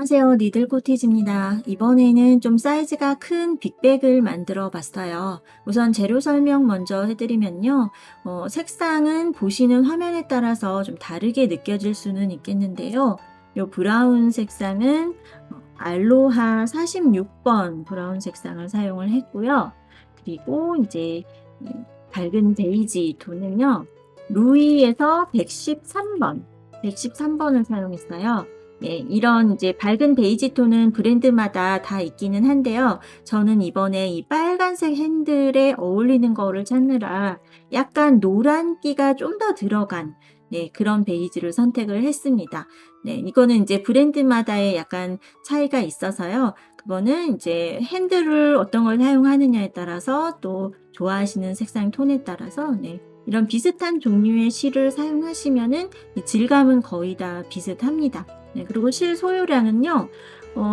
안녕하세요. 니들코티즈입니다. 이번에는 좀 사이즈가 큰 빅백을 만들어 봤어요. 우선 재료 설명 먼저 해드리면요. 색상은 보시는 화면에 따라서 좀 다르게 느껴질 수는 있겠는데요. 요 브라운 색상은 알로하 46번 브라운 색상을 사용을 했고요. 그리고 이제 이 밝은 베이지 톤은요. 루이에서 113번을 사용했어요. 네, 이런 이제 밝은 베이지 톤은 브랜드마다 다 있기는 한데요. 저는 이번에 이 빨간색 핸들에 어울리는 거를 찾느라 약간 노란기가 좀 더 들어간 네, 그런 베이지를 선택을 했습니다. 네, 이거는 이제 브랜드마다의 약간 차이가 있어서요. 그거는 이제 핸들을 어떤 걸 사용하느냐에 따라서 또 좋아하시는 색상 톤에 따라서 네, 이런 비슷한 종류의 실을 사용하시면은 이 질감은 거의 다 비슷합니다. 네, 그리고 실 소요량은요,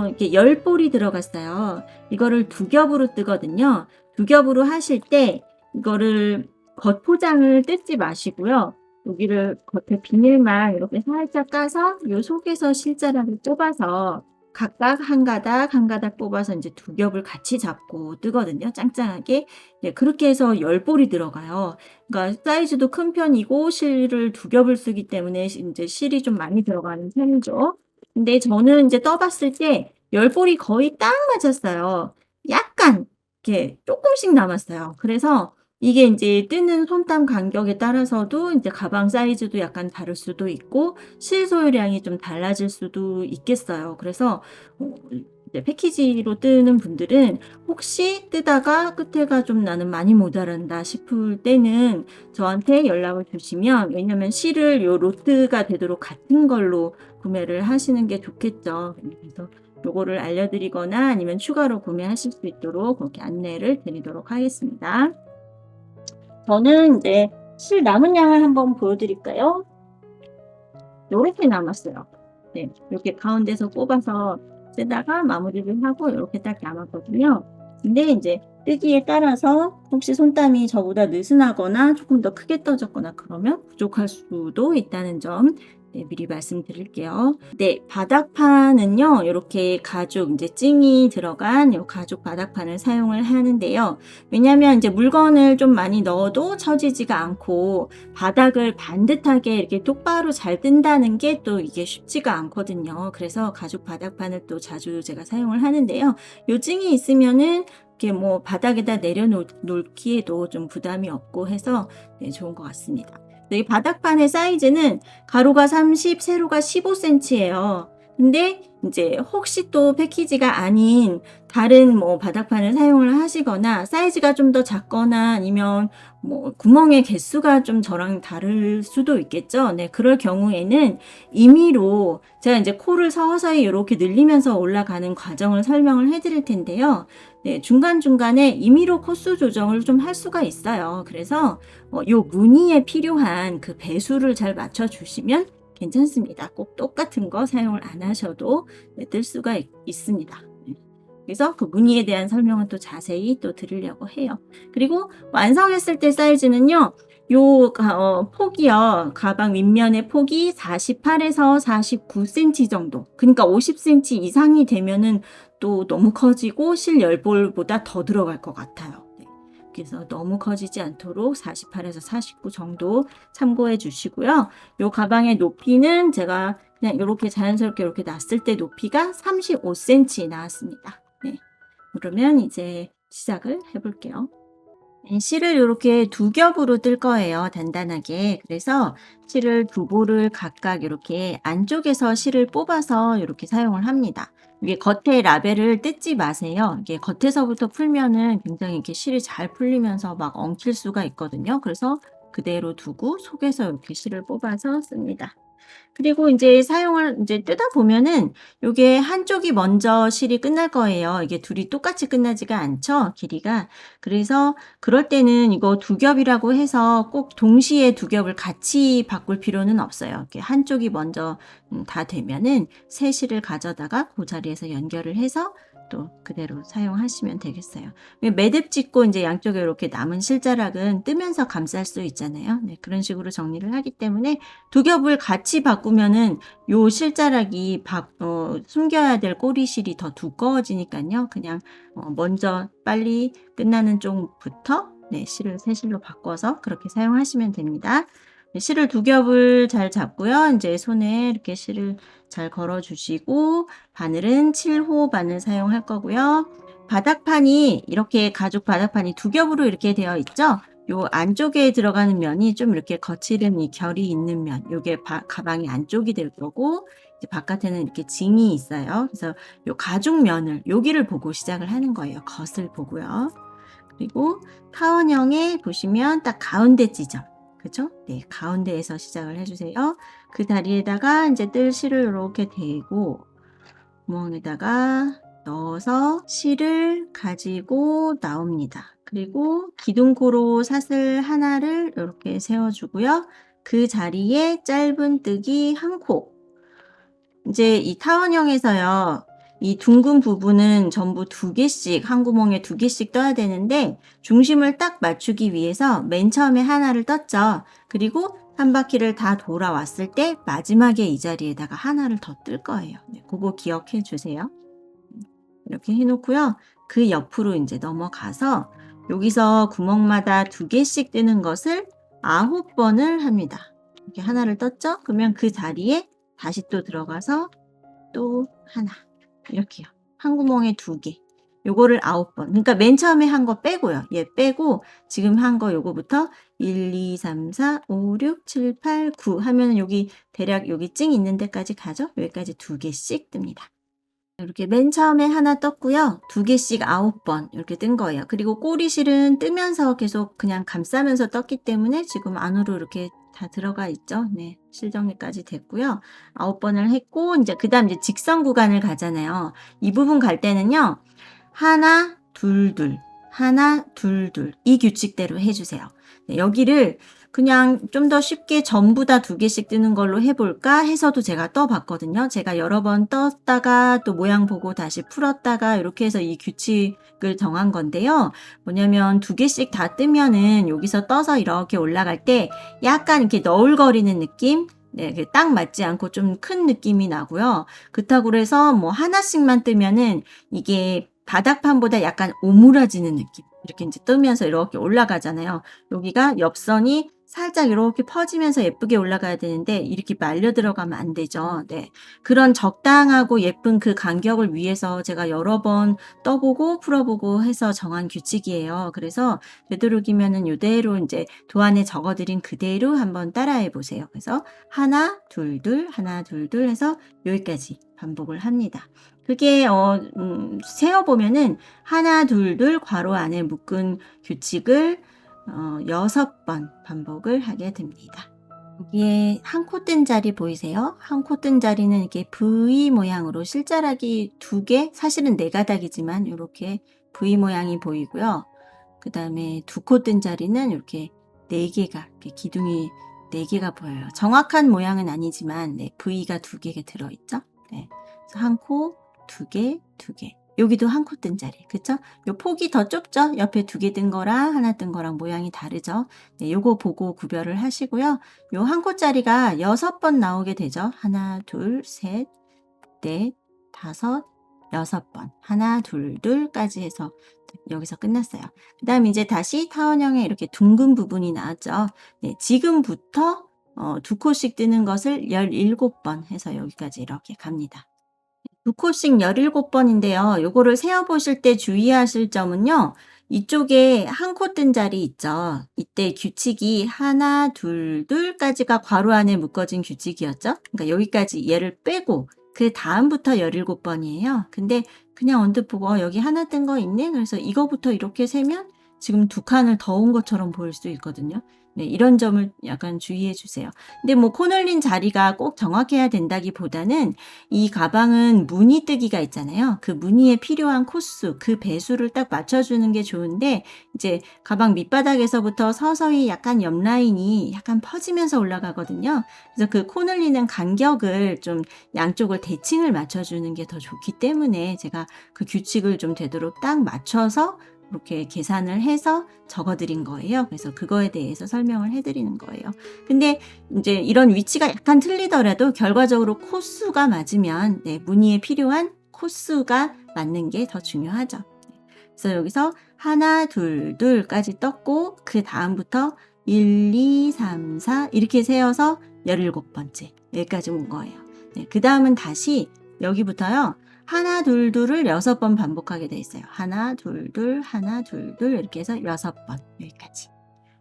이렇게 10볼이 들어갔어요. 이거를 두 겹으로 뜨거든요. 두 겹으로 하실 때, 이거를 겉포장을 뜯지 마시고요. 여기를 겉에 비닐만 이렇게 살짝 까서 요 속에서 실자락을 뽑아서 각각 한 가닥 한 가닥 뽑아서 이제 두 겹을 같이 잡고 뜨거든요. 짱짱하게. 네, 그렇게 해서 10볼이 들어가요. 그러니까 사이즈도 큰 편이고 실을 두 겹을 쓰기 때문에 이제 실이 좀 많이 들어가는 편이죠. 근데 저는 이제 떠봤을 때 10볼이 거의 딱 맞았어요. 약간 이렇게 조금씩 남았어요. 그래서 이게 이제 뜨는 손땀 간격에 따라서도 이제 가방 사이즈도 약간 다를 수도 있고 실 소요량이 좀 달라질 수도 있겠어요. 그래서 이제 패키지로 뜨는 분들은 혹시 뜨다가 끝에가 좀 나는 많이 모자란다 싶을 때는 저한테 연락을 주시면, 왜냐면 실을 요 로트가 되도록 같은 걸로 구매를 하시는 게 좋겠죠. 그래서 요거를 알려드리거나 아니면 추가로 구매하실 수 있도록 그렇게 안내를 드리도록 하겠습니다. 저는 이제 실 남은 양을 한번 보여드릴까요? 요렇게 남았어요. 네, 이렇게 가운데서 뽑아서 쓰다가 마무리를 하고 이렇게 딱 남았거든요. 근데 이제 뜨기에 따라서 혹시 손땀이 저보다 느슨하거나 조금 더 크게 떠졌거나 그러면 부족할 수도 있다는 점 네, 미리 말씀드릴게요. 네, 바닥판은요, 이렇게 가죽 이제 찡이 들어간 요 가죽 바닥판을 사용을 하는데요. 왜냐하면 이제 물건을 좀 많이 넣어도 처지지가 않고 바닥을 반듯하게 이렇게 똑바로 잘 뜬다는 게 또 이게 쉽지가 않거든요. 그래서 가죽 바닥판을 또 자주 제가 사용을 하는데요. 요 찡이 있으면은 이렇게 뭐 바닥에다 내려놓기에도 좀 부담이 없고 해서 네, 좋은 것 같습니다. 이 바닥판의 사이즈는 가로가 30, 세로가 15cm예요. 근데 이제 혹시 또 패키지가 아닌 다른 뭐 바닥판을 사용을 하시거나 사이즈가 좀 더 작거나 아니면 뭐 구멍의 개수가 좀 저랑 다를 수도 있겠죠. 네, 그럴 경우에는 임의로 제가 이제 코를 서서히 이렇게 늘리면서 올라가는 과정을 설명을 해드릴 텐데요. 네, 중간중간에 임의로 코수 조정을 좀 할 수가 있어요. 그래서 요 무늬에 필요한 그 배수를 잘 맞춰주시면 괜찮습니다. 꼭 똑같은 거 사용을 안 하셔도 뜰 수가 있습니다. 그래서 그 무늬에 대한 설명은 또 자세히 또 드리려고 해요. 그리고 완성했을 때 사이즈는요. 요 폭이요. 가방 윗면의 폭이 48에서 49cm 정도. 그러니까 50cm 이상이 되면은 또 너무 커지고 실 열볼보다 더 들어갈 것 같아요. 네. 그래서 너무 커지지 않도록 48에서 49 정도 참고해 주시고요. 요 가방의 높이는 제가 그냥 이렇게 자연스럽게 이렇게 놨을 때 높이가 35cm 나왔습니다. 네. 그러면 이제 시작을 해볼게요. 실을 이렇게 두 겹으로 뜰 거예요. 단단하게. 그래서 실을 두 볼을 각각 이렇게 안쪽에서 실을 뽑아서 이렇게 사용을 합니다. 이게 겉에 라벨을 뜯지 마세요. 이게 겉에서부터 풀면은 굉장히 이렇게 실이 잘 풀리면서 막 엉킬 수가 있거든요. 그래서 그대로 두고 속에서 이렇게 실을 뽑아서 씁니다. 그리고 이제 사용을 이제 뜯어 보면은 요게 한쪽이 먼저 실이 끝날 거예요. 이게 둘이 똑같이 끝나지가 않죠, 길이가. 그래서 그럴 때는 이거 두 겹이라고 해서 꼭 동시에 두 겹을 같이 바꿀 필요는 없어요. 이렇게 한쪽이 먼저 다 되면은 새 실을 가져다가 그 자리에서 연결을 해서 또 그대로 사용하시면 되겠어요. 매듭 짓고 이제 양쪽에 이렇게 남은 실자락은 뜨면서 감쌀 수 있잖아요. 네, 그런 식으로 정리를 하기 때문에 두 겹을 같이 바꾸는 바꾸면은 요 실자락이 숨겨야 될 꼬리실이 더 두꺼워지니까요. 그냥 먼저 빨리 끝나는 쪽부터 네, 실을 새 실로 바꿔서 그렇게 사용하시면 됩니다. 네, 실을 두 겹을 잘 잡고요. 이제 손에 이렇게 실을 잘 걸어 주시고 바늘은 7호 바늘 사용할 거고요. 바닥판이 이렇게 가죽 바닥판이 두 겹으로 이렇게 되어 있죠. 요 안쪽에 들어가는 면이 좀 이렇게 거칠은 이 결이 있는 면, 요게 가방이 안쪽이 될 거고 이제 바깥에는 이렇게 징이 있어요. 그래서 요 가죽 면을 여기를 보고 시작을 하는 거예요. 겉을 보고요. 그리고 타원형에 보시면 딱 가운데 지점, 그죠? 네, 가운데에서 시작을 해주세요. 그 다리에다가 이제 뜰 실을 이렇게 대고 구멍에다가 넣어서 실을 가지고 나옵니다. 그리고 기둥코로 사슬 하나를 이렇게 세워주고요. 그 자리에 짧은 뜨기 한 코. 이제 이 타원형에서요. 이 둥근 부분은 전부 2개씩, 한 구멍에 2개씩 떠야 되는데 중심을 딱 맞추기 위해서 맨 처음에 하나를 떴죠. 그리고 한 바퀴를 다 돌아왔을 때 마지막에 이 자리에다가 하나를 더 뜰 거예요. 네, 그거 기억해 주세요. 이렇게 해놓고요. 그 옆으로 이제 넘어가서 여기서 구멍마다 2개씩 뜨는 것을 9번을 합니다. 이렇게 하나를 떴죠? 그러면 그 자리에 다시 또 들어가서 또 하나 이렇게요. 한 구멍에 2개. 요거를 9번. 그러니까 맨 처음에 한 거 빼고요. 얘 빼고 지금 한 거 요거부터 1, 2, 3, 4, 5, 6, 7, 8, 9 하면은 여기 대략 여기 찡 있는 데까지 가죠? 여기까지 2개씩 뜹니다. 이렇게 맨 처음에 하나 떴고요. 2개씩 9번 이렇게 뜬 거예요. 그리고 꼬리실은 뜨면서 계속 그냥 감싸면서 떴기 때문에 지금 안으로 이렇게 다 들어가 있죠. 네, 실 정리까지 됐고요. 9번을 했고 이제 그다음 이제 직선 구간을 가잖아요. 이 부분 갈 때는요. 하나, 둘, 둘, 하나, 둘, 둘 이 규칙대로 해주세요. 네, 여기를 그냥 좀 더 쉽게 전부 다 2개씩 뜨는 걸로 해볼까 해서도 제가 떠봤거든요. 제가 여러 번 떴다가 또 모양 보고 다시 풀었다가 이렇게 해서 이 규칙을 정한 건데요. 뭐냐면 2개씩 다 뜨면은 여기서 떠서 이렇게 올라갈 때 약간 이렇게 너울거리는 느낌? 네, 딱 맞지 않고 좀 큰 느낌이 나고요. 그렇다고 해서 뭐 하나씩만 뜨면은 이게 바닥판보다 약간 오므라지는 느낌. 이렇게 이제 뜨면서 이렇게 올라가잖아요. 여기가 옆선이 살짝 이렇게 퍼지면서 예쁘게 올라가야 되는데 이렇게 말려 들어가면 안 되죠. 네. 그런 적당하고 예쁜 그 간격을 위해서 제가 여러 번 떠보고 풀어보고 해서 정한 규칙이에요. 그래서 되도록이면은 이대로 이제 도안에 적어드린 그대로 한번 따라해 보세요. 그래서 하나, 둘, 둘, 하나, 둘, 둘 해서 여기까지 반복을 합니다. 그게 세어보면은 하나, 둘, 둘 괄호 안에 묶은 규칙을 6번 반복을 하게 됩니다. 여기에 한 코 뜬 자리 보이세요? 한 코 뜬 자리는 이렇게 V 모양으로 실자락이 2개, 사실은 4가닥이지만 이렇게 V 모양이 보이고요. 그 다음에 2코 뜬 자리는 이렇게 4개가, 이렇게 기둥이 4개가 보여요. 정확한 모양은 아니지만 네, V가 2개가 들어있죠? 네. 그래서 한 코, 2개, 2개. 여기도 한 코 뜬 자리, 그쵸? 요 폭이 더 좁죠? 옆에 2개 뜬 거랑 하나 뜬 거랑 모양이 다르죠? 네, 요거 보고 구별을 하시고요. 요 한 코짜리가 6번 나오게 되죠? 하나, 둘, 셋, 넷, 다섯, 6번. 하나, 둘, 둘까지 해서 여기서 끝났어요. 그 다음 이제 다시 타원형에 이렇게 둥근 부분이 나왔죠? 네, 지금부터 2코씩 뜨는 것을 17번 해서 여기까지 이렇게 갑니다. 2코씩 17번인데요. 요거를 세어보실 때 주의하실 점은요. 이쪽에 한 코 뜬 자리 있죠. 이때 규칙이 하나, 둘, 둘까지가 괄호 안에 묶어진 규칙이었죠. 그러니까 여기까지 얘를 빼고 그 다음부터 17번이에요. 근데 그냥 언뜻 보고 여기 하나 뜬 거 있네. 그래서 이거부터 이렇게 세면 지금 2칸을 더 온 것처럼 보일 수 있거든요. 네, 이런 점을 약간 주의해 주세요. 근데 뭐 코늘린 자리가 꼭 정확해야 된다기보다는 이 가방은 무늬 뜨기가 있잖아요. 그 무늬에 필요한 코수, 그 배수를 딱 맞춰주는 게 좋은데 이제 가방 밑바닥에서부터 서서히 약간 옆 라인이 약간 퍼지면서 올라가거든요. 그래서 그 코늘리는 간격을 좀 양쪽을 대칭을 맞춰주는 게 더 좋기 때문에 제가 그 규칙을 좀 되도록 딱 맞춰서 이렇게 계산을 해서 적어 드린 거예요. 그래서 그거에 대해서 설명을 해 드리는 거예요. 근데 이제 이런 위치가 약간 틀리더라도 결과적으로 코수가 맞으면 네, 무늬에 필요한 코수가 맞는 게 더 중요하죠. 그래서 여기서 하나, 둘, 둘까지 떴고 그 다음부터 1, 2, 3, 4 이렇게 세어서 17번째 여기까지 온 거예요. 네, 그 다음은 다시 여기부터요. 하나, 둘, 둘을 6번 반복하게 돼 있어요. 하나, 둘, 둘, 하나, 둘, 둘 이렇게 해서 6번 여기까지.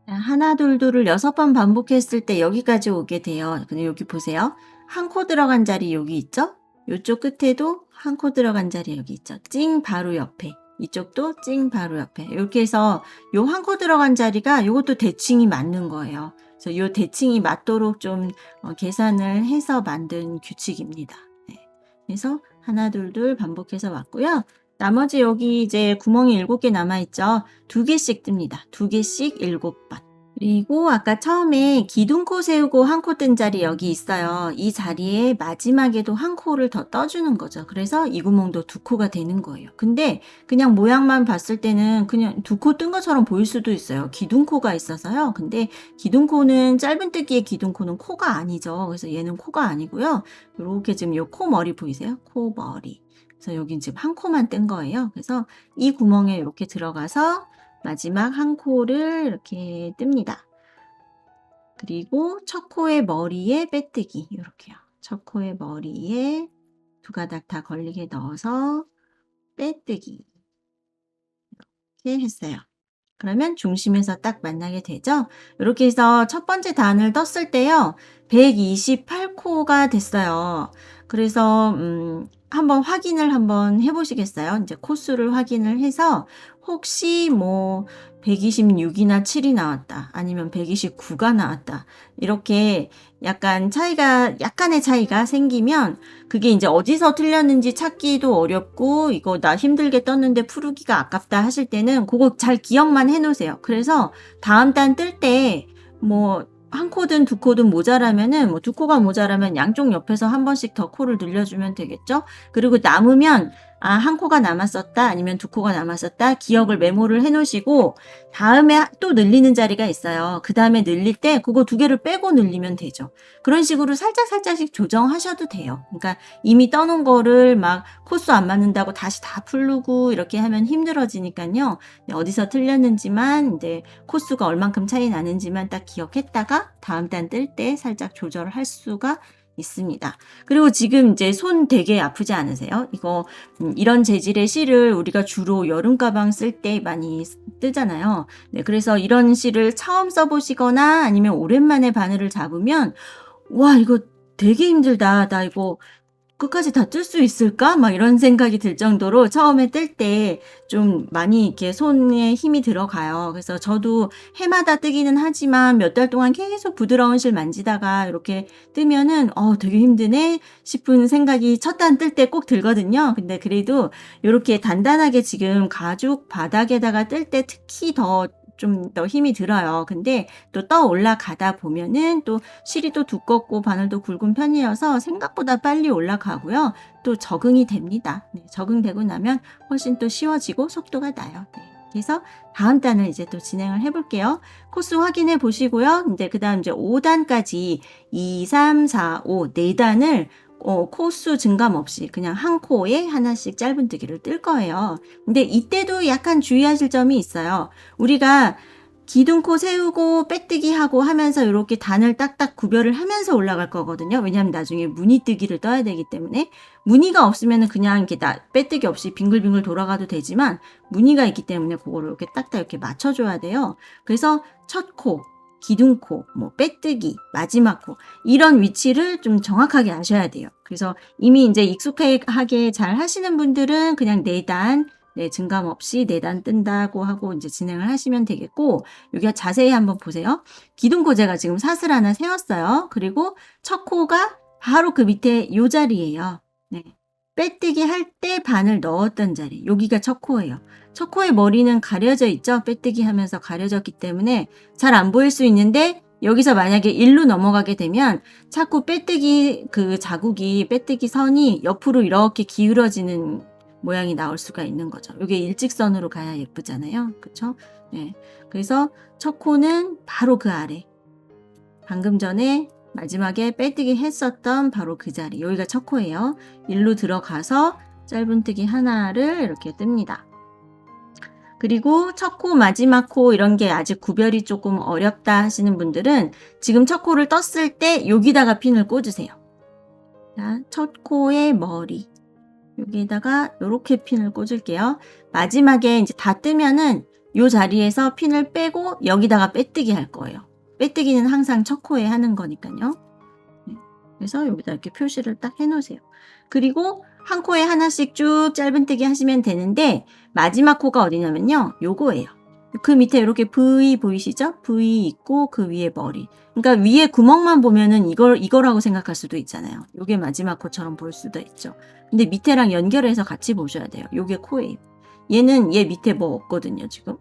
하나, 둘, 둘을 6번 반복했을 때 여기까지 오게 돼요. 근데 여기 보세요. 한 코 들어간 자리 여기 있죠? 이쪽 끝에도 한 코 들어간 자리 여기 있죠? 찡 바로 옆에. 이쪽도 찡 바로 옆에. 이렇게 해서 요 한 코 들어간 자리가 요것도 대칭이 맞는 거예요. 그래서 요 대칭이 맞도록 좀 계산을 해서 만든 규칙입니다. 네. 그래서 하나, 둘, 둘 반복해서 왔고요. 나머지 여기 이제 구멍이 7개 남아있죠. 2개씩 뜹니다. 2개씩 7번. 그리고 아까 처음에 기둥코 세우고 한 코 뜬 자리 여기 있어요. 이 자리에 마지막에도 한 코를 더 떠주는 거죠. 그래서 이 구멍도 2코가 되는 거예요. 근데 그냥 모양만 봤을 때는 그냥 2코 뜬 것처럼 보일 수도 있어요. 기둥코가 있어서요. 근데 기둥코는 짧은뜨기의 기둥코는 코가 아니죠. 그래서 얘는 코가 아니고요. 이렇게 지금 요 코 머리 보이세요? 코 머리. 그래서 여긴 지금 한 코만 뜬 거예요. 그래서 이 구멍에 이렇게 들어가서 마지막 한 코를 이렇게 뜹니다. 그리고 첫 코의 머리에 빼뜨기 이렇게요. 첫 코의 머리에 두 가닥 다 걸리게 넣어서 빼뜨기 이렇게 했어요. 그러면 중심에서 딱 만나게 되죠. 이렇게 해서 첫 번째 단을 떴을 때요. 128코가 됐어요. 그래서 한번 확인을 한번 해보시겠어요? 이제 코수를 확인을 해서 혹시 뭐 126이나 7이 나왔다. 아니면 129가 나왔다. 이렇게 약간의 차이가 생기면 그게 이제 어디서 틀렸는지 찾기도 어렵고 이거 나 힘들게 떴는데 풀기가 아깝다 하실 때는 그거 잘 기억만 해 놓으세요. 그래서 다음 단 뜰 때 뭐 한 코든 두 코든 모자라면은 뭐 두 코가 모자라면 양쪽 옆에서 한 번씩 더 코를 늘려주면 되겠죠. 그리고 남으면 한 코가 남았었다 아니면 두 코가 남았었다 기억을 메모를 해 놓으시고 다음에 또 늘리는 자리가 있어요. 그 다음에 늘릴 때 그거 두 개를 빼고 늘리면 되죠. 그런 식으로 살짝씩 조정하셔도 돼요. 그러니까 이미 떠놓은 거를 막 코수 안 맞는다고 다시 다 풀르고 이렇게 하면 힘들어지니까요. 어디서 틀렸는지만 이제 코수가 얼만큼 차이 나는지만 딱 기억했다가 다음 단 뜰 때 살짝 조절을 할 수가 있습니다. 그리고 지금 이제 손 되게 아프지 않으세요? 이거 이런 재질의 실을 우리가 주로 여름 가방 쓸 때 많이 뜨잖아요. 네, 그래서 이런 실을 처음 써보시거나 아니면 오랜만에 바늘을 잡으면 와 이거 되게 힘들다. 나 이거 끝까지 다 뜰 수 있을까? 막 이런 생각이 들 정도로 처음에 뜰 때 좀 많이 이렇게 손에 힘이 들어가요. 그래서 저도 해마다 뜨기는 하지만 몇 달 동안 계속 부드러운 실 만지다가 이렇게 뜨면은 되게 힘드네 싶은 생각이 첫 단 뜰 때 꼭 들거든요. 근데 그래도 이렇게 단단하게 지금 가죽 바닥에다가 뜰 때 특히 좀 더 힘이 들어요. 근데 또 떠 올라가다 보면은 또 실이 또 두껍고 바늘도 굵은 편이어서 생각보다 빨리 올라가고요. 또 적응이 됩니다. 네, 적응되고 나면 훨씬 또 쉬워지고 속도가 나요. 네, 그래서 다음 단을 이제 또 진행을 해볼게요. 코스 확인해 보시고요. 이제 그 다음 이제 5단까지 2, 3, 4, 5, 4단을 코수 증감 없이 그냥 한 코에 하나씩 짧은뜨기를 뜰 거예요. 근데 이때도 약간 주의하실 점이 있어요. 우리가 기둥코 세우고 빼뜨기 하고 하면서 이렇게 단을 딱딱 구별을 하면서 올라갈 거거든요. 왜냐하면 나중에 무늬뜨기를 떠야 되기 때문에 무늬가 없으면 그냥 이렇게 빼뜨기 없이 빙글빙글 돌아가도 되지만 무늬가 있기 때문에 그거를 이렇게 딱딱 이렇게 맞춰줘야 돼요. 그래서 첫 코, 기둥코, 뭐 빼뜨기, 마지막 코 이런 위치를 좀 정확하게 아셔야 돼요. 그래서 이미 이제 익숙하게 잘 하시는 분들은 그냥 4단 네, 증감 없이 4단 뜬다고 하고 이제 진행을 하시면 되겠고, 여기 자세히 한번 보세요. 기둥코 제가 지금 사슬 하나 세웠어요. 그리고 첫 코가 바로 그 밑에 요 자리예요. 네. 빼뜨기 할 때 바늘 넣었던 자리. 여기가 첫 코예요. 첫 코의 머리는 가려져 있죠? 빼뜨기 하면서 가려졌기 때문에 잘 안 보일 수 있는데, 여기서 만약에 일로 넘어가게 되면 자꾸 빼뜨기 그 자국이 빼뜨기 선이 옆으로 이렇게 기울어지는 모양이 나올 수가 있는 거죠. 이게 일직선으로 가야 예쁘잖아요. 그쵸? 네. 그래서 첫 코는 바로 그 아래. 방금 전에 마지막에 빼뜨기 했었던 바로 그 자리. 여기가 첫 코예요. 일로 들어가서 짧은뜨기 하나를 이렇게 뜹니다. 그리고 첫 코, 마지막 코 이런 게 아직 구별이 조금 어렵다 하시는 분들은 지금 첫 코를 떴을 때 여기다가 핀을 꽂으세요. 자, 첫 코의 머리. 여기에다가 이렇게 핀을 꽂을게요. 마지막에 이제 다 뜨면은 이 자리에서 핀을 빼고 여기다가 빼뜨기 할 거예요. 빼뜨기는 항상 첫 코에 하는 거니까요. 그래서 여기다 이렇게 표시를 딱 해놓으세요. 그리고 한 코에 하나씩 쭉 짧은뜨기 하시면 되는데 마지막 코가 어디냐면요. 요거예요. 그 밑에 이렇게 V 보이시죠? V 있고 그 위에 머리. 그러니까 위에 구멍만 보면은 이거라고 생각할 수도 있잖아요. 요게 마지막 코처럼 볼 수도 있죠. 근데 밑에랑 연결해서 같이 보셔야 돼요. 요게 코예요. 얘는 얘 밑에 뭐 없거든요, 지금.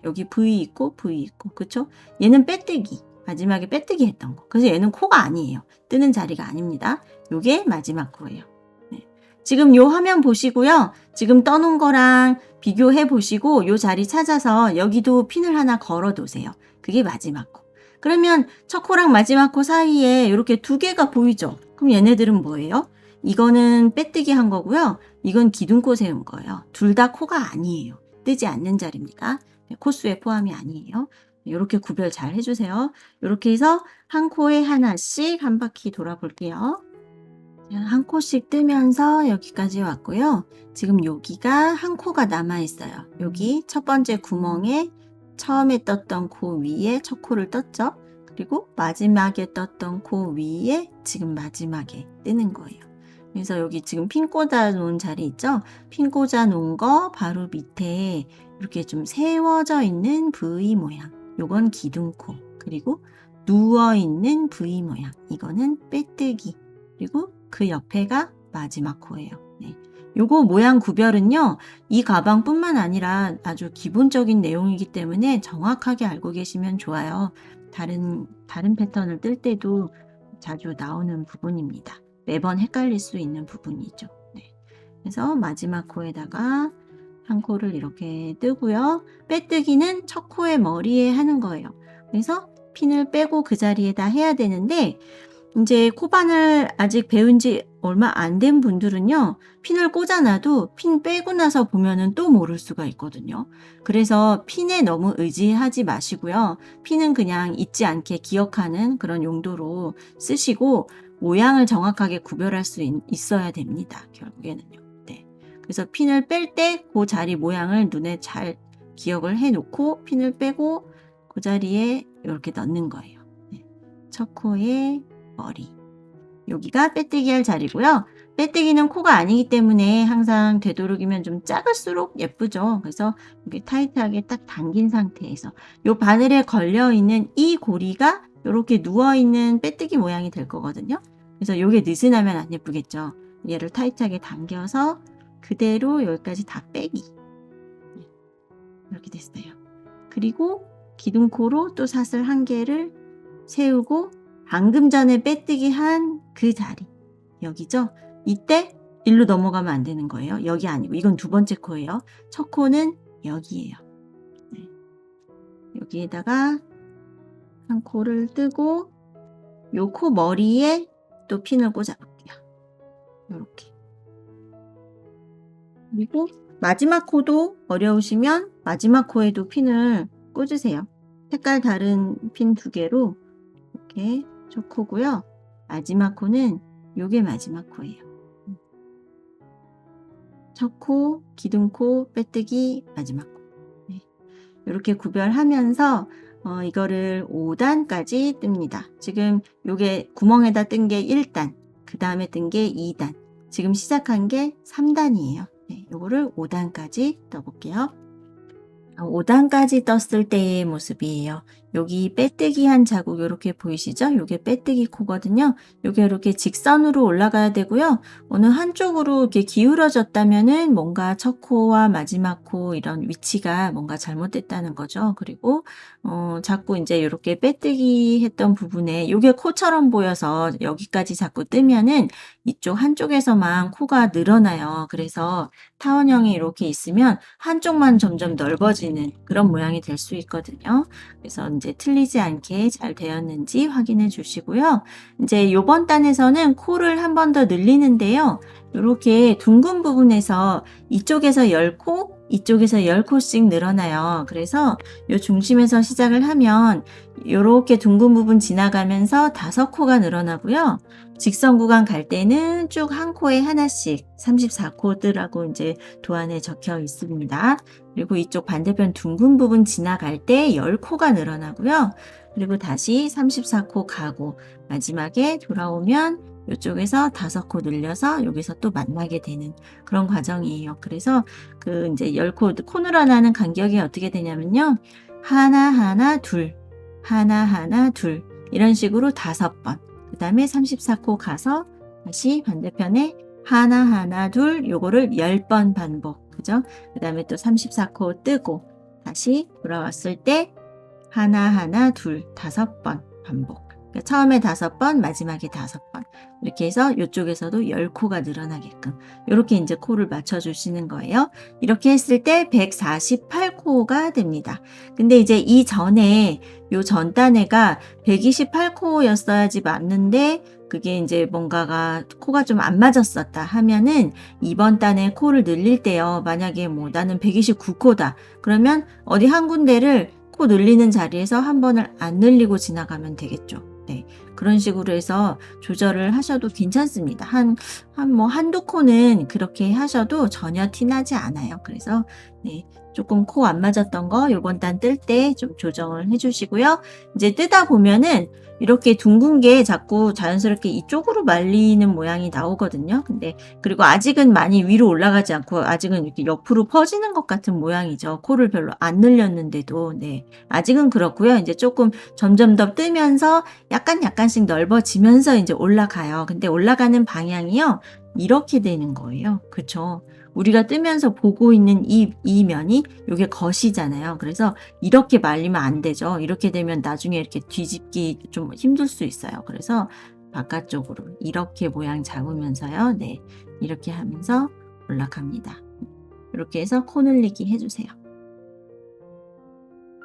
여기 V 있고 V 있고. 그쵸? 얘는 빼뜨기. 마지막에 빼뜨기 했던 거. 그래서 얘는 코가 아니에요. 뜨는 자리가 아닙니다. 요게 마지막 코예요. 네. 지금 요 화면 보시고요. 지금 떠놓은 거랑 비교해 보시고 요 자리 찾아서 여기도 핀을 하나 걸어 놓으세요. 그게 마지막 코. 그러면 첫 코랑 마지막 코 사이에 이렇게 두 개가 보이죠? 그럼 얘네들은 뭐예요? 이거는 빼뜨기 한 거고요. 이건 기둥코 세운 거예요. 둘 다 코가 아니에요. 뜨지 않는 자리입니다. 코수에 포함이 아니에요. 이렇게 구별 잘 해주세요. 이렇게 해서 한 코에 하나씩 한 바퀴 돌아볼게요. 한 코씩 뜨면서 여기까지 왔고요. 지금 여기가 한 코가 남아있어요. 여기 첫 번째 구멍에 처음에 떴던 코 위에 첫 코를 떴죠. 그리고 마지막에 떴던 코 위에 지금 마지막에 뜨는 거예요. 그래서 여기 지금 핀 꽂아 놓은 자리 있죠? 핀 꽂아 놓은 거 바로 밑에 이렇게 좀 세워져 있는 V 모양. 요건 기둥코. 그리고 누워있는 V 모양. 이거는 빼뜨기. 그리고 그 옆에가 마지막 코예요. 네. 요거 모양 구별은요. 이 가방뿐만 아니라 아주 기본적인 내용이기 때문에 정확하게 알고 계시면 좋아요. 다른 패턴을 뜰 때도 자주 나오는 부분입니다. 매번 헷갈릴 수 있는 부분이죠. 네. 그래서 마지막 코에다가 한 코를 이렇게 뜨고요. 빼뜨기는 첫 코의 머리에 하는 거예요. 그래서 핀을 빼고 그 자리에다 해야 되는데 이제 코바늘 아직 배운 지 얼마 안 된 분들은요. 핀을 꽂아놔도 핀 빼고 나서 보면은 또 모를 수가 있거든요. 그래서 핀에 너무 의지하지 마시고요. 핀은 그냥 잊지 않게 기억하는 그런 용도로 쓰시고 모양을 정확하게 구별할 수 있어야 됩니다. 결국에는요. 네. 그래서 핀을 뺄 때 그 자리 모양을 눈에 잘 기억을 해 놓고 핀을 빼고 그 자리에 이렇게 넣는 거예요. 네. 첫 코에 머리. 여기가 빼뜨기 할 자리고요. 빼뜨기는 코가 아니기 때문에 항상 되도록이면 좀 작을수록 예쁘죠. 그래서 이렇게 타이트하게 딱 당긴 상태에서 이 바늘에 걸려있는 이 고리가 이렇게 누워있는 빼뜨기 모양이 될 거거든요. 그래서 이게 느슨하면 안 예쁘겠죠. 얘를 타이트하게 당겨서 그대로 여기까지 다 빼기. 이렇게 됐어요. 그리고 기둥코로 또 사슬 한 개를 세우고 방금 전에 빼뜨기 한 그 자리 여기죠. 이때 일로 넘어가면 안 되는 거예요. 여기 아니고 이건 두 번째 코예요. 첫 코는 여기예요. 네. 여기에다가 한 코를 뜨고 요 코 머리에 또 핀을 꽂아 볼게요. 이렇게. 그리고 마지막 코도 어려우시면 마지막 코에도 핀을 꽂으세요. 색깔 다른 핀 두 개로 이렇게 첫 코고요. 마지막 코는 요게 마지막 코예요. 첫 코, 기둥코, 빼뜨기, 마지막 코. 네. 이렇게 구별하면서 이거를 5단까지 뜹니다. 지금 요게 구멍에다 뜬 게 1단, 그 다음에 뜬 게 2단, 지금 시작한 게 3단이에요. 네, 요거를 5단까지 떠볼게요. 5단까지 떴을 때의 모습이에요. 여기 빼뜨기 한 자국 이렇게 보이시죠? 요게 빼뜨기 코거든요. 요게 이렇게 직선으로 올라가야 되고요. 어느 한쪽으로 이렇게 기울어졌다면은 뭔가 첫 코와 마지막 코 이런 위치가 뭔가 잘못됐다는 거죠. 그리고 자꾸 이제 이렇게 빼뜨기 했던 부분에 요게 코처럼 보여서 여기까지 자꾸 뜨면은 이쪽 한쪽에서만 코가 늘어나요. 그래서 타원형이 이렇게 있으면 한쪽만 점점 넓어지는 그런 모양이 될 수 있거든요. 그래서 이제 틀리지 않게 잘 되었는지 확인해 주시고요. 이제 요번 단에서는 코를 한 번 더 늘리는데요. 이렇게 둥근 부분에서 이쪽에서 10코, 이쪽에서 10코씩 늘어나요. 그래서 요 중심에서 시작을 하면 이렇게 둥근 부분 지나가면서 5코가 늘어나고요. 직선 구간 갈 때는 쭉 한 코에 하나씩 34코드라고 이제 도안에 적혀 있습니다. 그리고 이쪽 반대편 둥근 부분 지나갈 때 10코가 늘어나고요. 그리고 다시 34코 가고 마지막에 돌아오면 이쪽에서 5코 늘려서 여기서 또 만나게 되는 그런 과정이에요. 그래서 그 이제 10코, 코 늘어나는 간격이 어떻게 되냐면요. 하나, 둘, 하나, 둘. 이런 식으로 5번. 그 다음에 34코 가서 다시 반대편에 하나, 둘. 요거를 10번 반복. 그죠? 그 다음에 또 34코 뜨고 다시 돌아왔을 때 하나, 둘. 5번 반복. 그러니까 처음에 5번, 마지막에 5번. 이렇게 해서 이쪽에서도 10코가 늘어나게끔 이렇게 이제 코를 맞춰 주시는 거예요. 이렇게 했을 때 148코가 됩니다. 근데 이제 이 전에 요 전 단에가 128코였어야지 맞는데 그게 이제 뭔가가 코가 좀 안 맞았었다 하면은 이번 단에 코를 늘릴 때요. 만약에 뭐 나는 129코다. 그러면 어디 한 군데를 코 늘리는 자리에서 한 번을 안 늘리고 지나가면 되겠죠. 네. 그런 식으로 해서 조절을 하셔도 괜찮습니다. 한두 코는 그렇게 하셔도 전혀 티나지 않아요. 그래서, 네. 조금 코 안 맞았던 거 요번 단 뜰 때 좀 조정을 해주시고요. 이제 뜨다 보면은 이렇게 둥근 게 자꾸 자연스럽게 이쪽으로 말리는 모양이 나오거든요. 근데 그리고 아직은 많이 위로 올라가지 않고 아직은 이렇게 옆으로 퍼지는 것 같은 모양이죠. 코를 별로 안 늘렸는데도. 네. 아직은 그렇고요. 이제 조금 점점 더 뜨면서 약간씩 넓어지면서 이제 올라가요. 근데 올라가는 방향이요. 이렇게 되는 거예요. 그쵸? 우리가 뜨면서 보고 있는 이 면이 요게 겉이잖아요. 그래서 이렇게 말리면 안 되죠. 이렇게 되면 나중에 이렇게 뒤집기 좀 힘들 수 있어요. 그래서 바깥쪽으로 이렇게 모양 잡으면서요. 네. 이렇게 하면서 올라갑니다. 이렇게 해서 코 늘리기 해주세요.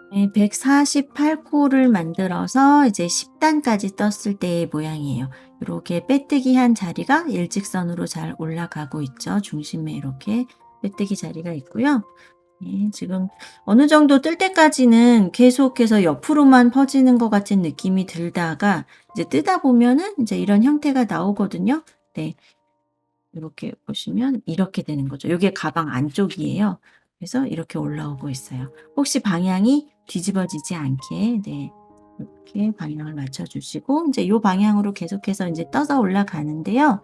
네, 148코를 만들어서 이제 10단까지 떴을 때의 모양이에요. 이렇게 빼뜨기 한 자리가 일직선으로 잘 올라가고 있죠. 중심에 이렇게 빼뜨기 자리가 있고요. 네, 지금 어느 정도 뜰 때까지는 계속해서 옆으로만 퍼지는 것 같은 느낌이 들다가 이제 뜨다 보면은 이제 이런 형태가 나오거든요. 네. 이렇게 보시면 이렇게 되는 거죠. 이게 가방 안쪽이에요. 그래서 이렇게 올라오고 있어요. 혹시 방향이 뒤집어지지 않게 네. 이렇게 방향을 맞춰 주시고 이제 이 방향으로 계속해서 이제 떠서 올라가는데요.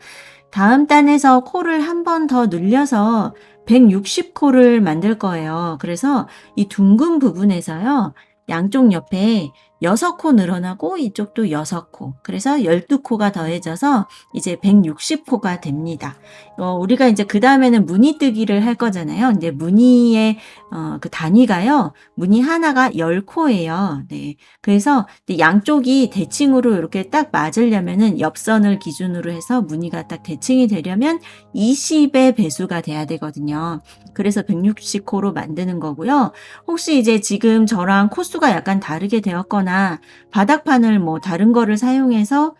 다음 단에서 코를 한 번 더 늘려서 160코를 만들 거예요. 그래서 이 둥근 부분에서요. 양쪽 옆에 6코 늘어나고 이쪽도 6코. 그래서 12코가 더해져서 이제 160코가 됩니다. 우리가 이제 그 다음에는 무늬 뜨기를 할 거잖아요. 근데 무늬의 그 단위가요. 무늬 하나가 10코예요. 네. 그래서 양쪽이 대칭으로 이렇게 딱 맞으려면은 옆선을 기준으로 해서 무늬가 딱 대칭이 되려면 20의 배수가 돼야 되거든요. 그래서 160코로 만드는 거고요. 혹시 이제 지금 저랑 코수가 약간 다르게 되었거나 바닥판을 뭐 다른 거를 사용해서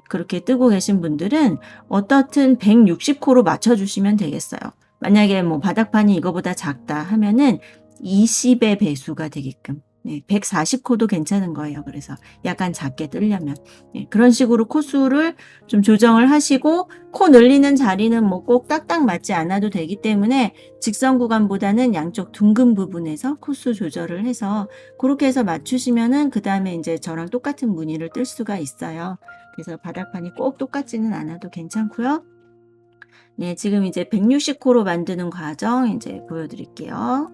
그렇게 뜨고 계신 분들은 어떻든 160코로 맞춰주시면 되겠어요. 만약에 뭐 바닥판이 이거보다 작다 하면은 20의 배수가 되게끔. 네, 140코도 괜찮은 거예요. 그래서 약간 작게 뜨려면. 네, 그런 식으로 코수를 좀 조정을 하시고, 코 늘리는 자리는 뭐 꼭 딱딱 맞지 않아도 되기 때문에 직선 구간보다는 양쪽 둥근 부분에서 코수 조절을 해서 그렇게 해서 맞추시면은 그 다음에 이제 저랑 똑같은 무늬를 뜰 수가 있어요. 그래서 바닥판이 꼭 똑같지는 않아도 괜찮고요. 네, 지금 이제 160코로 만드는 과정 이제 보여드릴게요.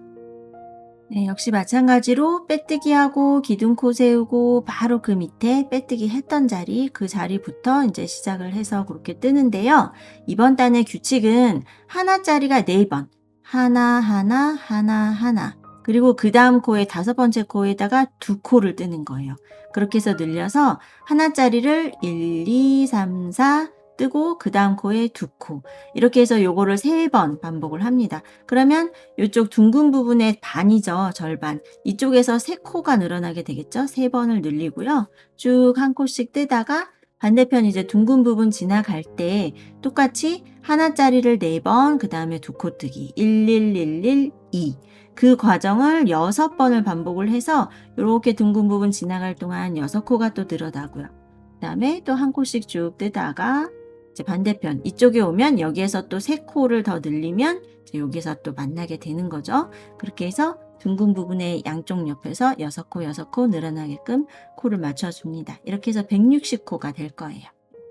네, 역시 마찬가지로 빼뜨기하고 기둥코 세우고 바로 그 밑에 빼뜨기 했던 자리, 그 자리부터 이제 시작을 해서 그렇게 뜨는데요. 이번 단의 규칙은 하나짜리가 4번. 하나. 그리고 그 다음 코에 5번째 코에다가 2코를 뜨는 거예요. 그렇게 해서 늘려서 하나짜리를 1, 2, 3, 4, 뜨고 그 다음 코에 2코 이렇게 해서 요거를 3번 반복을 합니다. 그러면 이쪽 둥근 부분의 반이죠. 절반. 이쪽에서 3코가 늘어나게 되겠죠. 3번을 늘리고요. 쭉 한 코씩 뜨다가 반대편 이제 둥근 부분 지나갈 때 똑같이 하나짜리를 4번 그 다음에 2코 뜨기 1, 1, 1, 1, 2 그 과정을 6번을 반복을 해서 이렇게 둥근 부분 지나갈 동안 6코가 또 늘어나고요. 그 다음에 또 한 코씩 쭉 뜨다가 이제 반대편 이쪽에 오면 여기에서 또 3코를 더 늘리면 이제 여기서 또 만나게 되는 거죠. 그렇게 해서 둥근 부분의 양쪽 옆에서 6코 6코 늘어나게끔 코를 맞춰줍니다. 이렇게 해서 160코가 될 거예요.